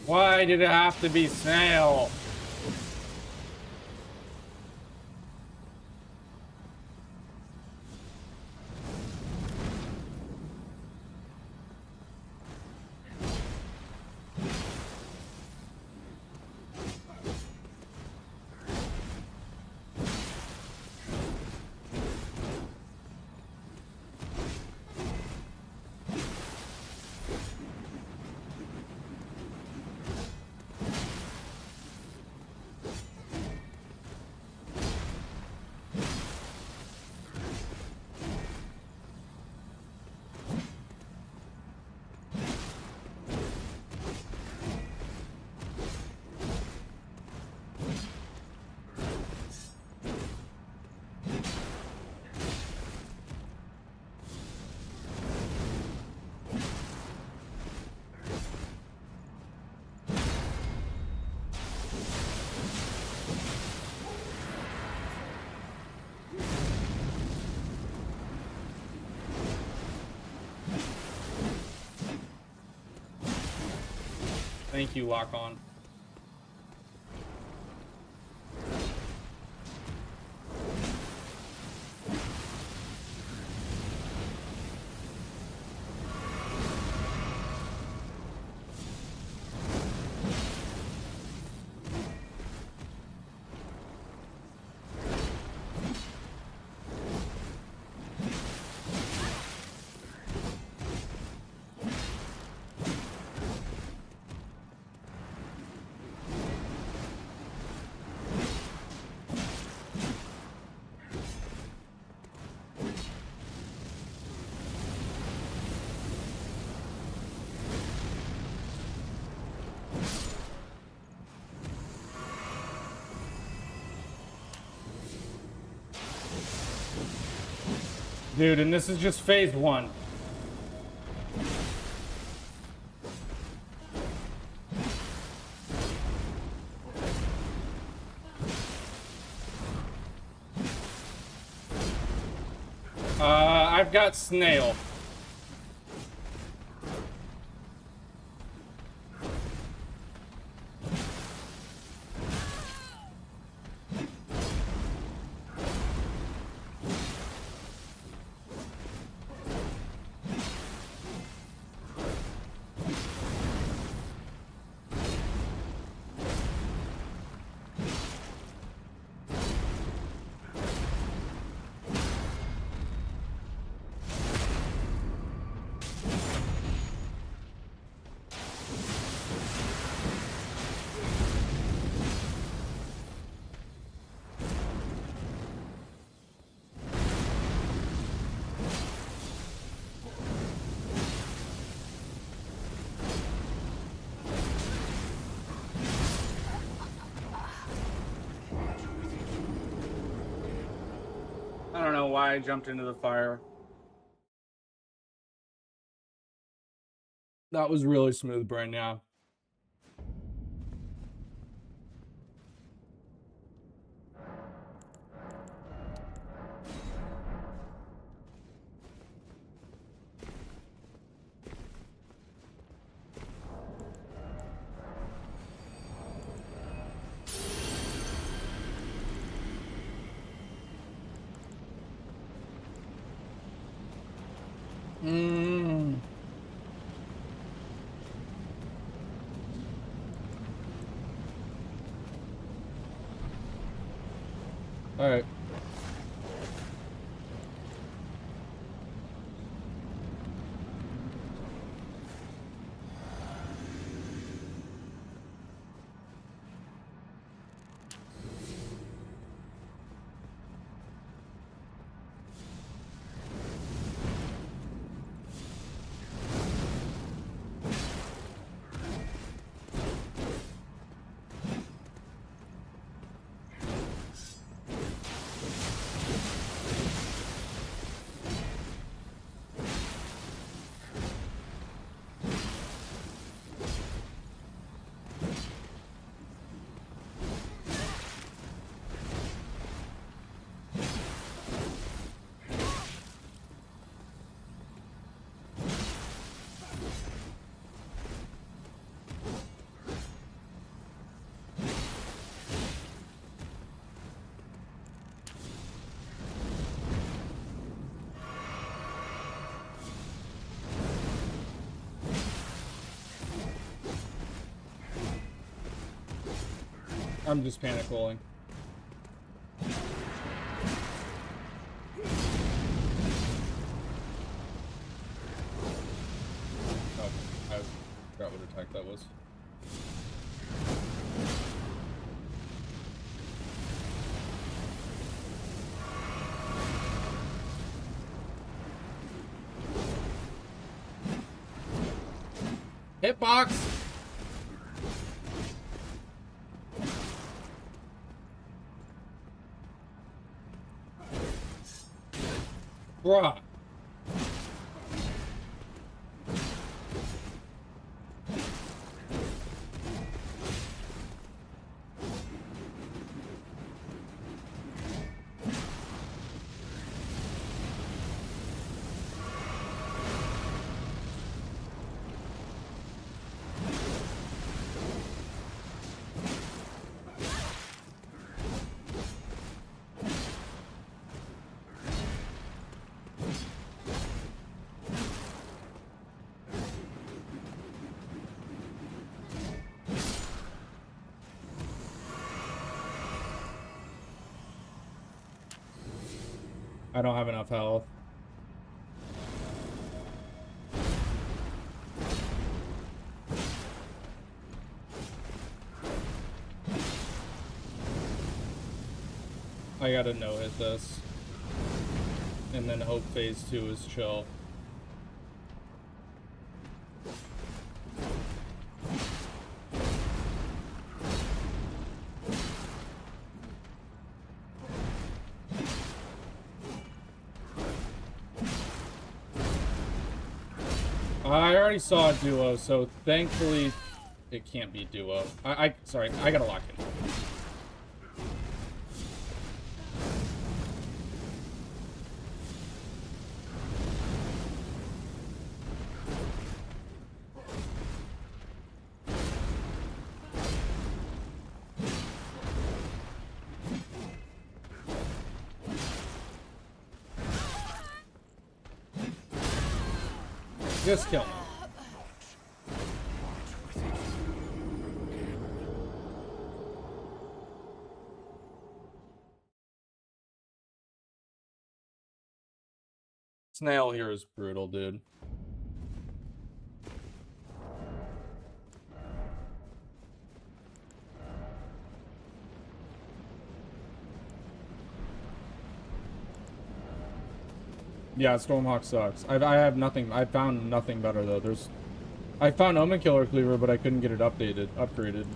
Why did it have to be snail? Thank you, Lock On. Dude, and this is just phase 1. I've got snail. I don't know why I jumped into the fire. That was really smooth brain, yeah. Alright. I'm just panic rolling. Oh, I forgot what attack that was. Hitbox! Bruh. I don't have enough health. I gotta no-hit this. And then hope phase 2 is chill. I already saw a duo, so thankfully it can't be duo. Sorry, I gotta lock in. Just kill me. Snail here is brutal, dude. Yeah, Stormhawk sucks. I have nothing. I found nothing better though. I found Omen Killer Cleaver, but I couldn't get it upgraded.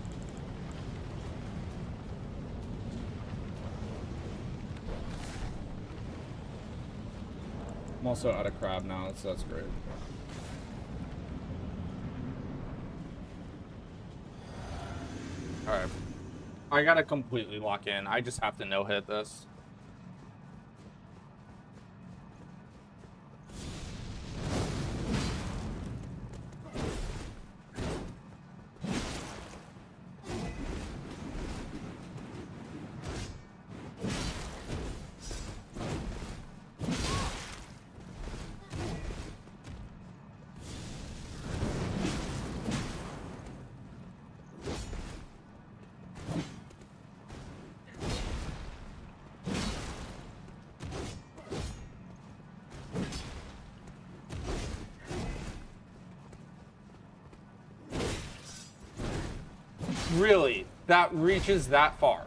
I'm also out of crab now, so that's great. Alright. I gotta completely lock in. I just have to no-hit this. Really, that reaches that far.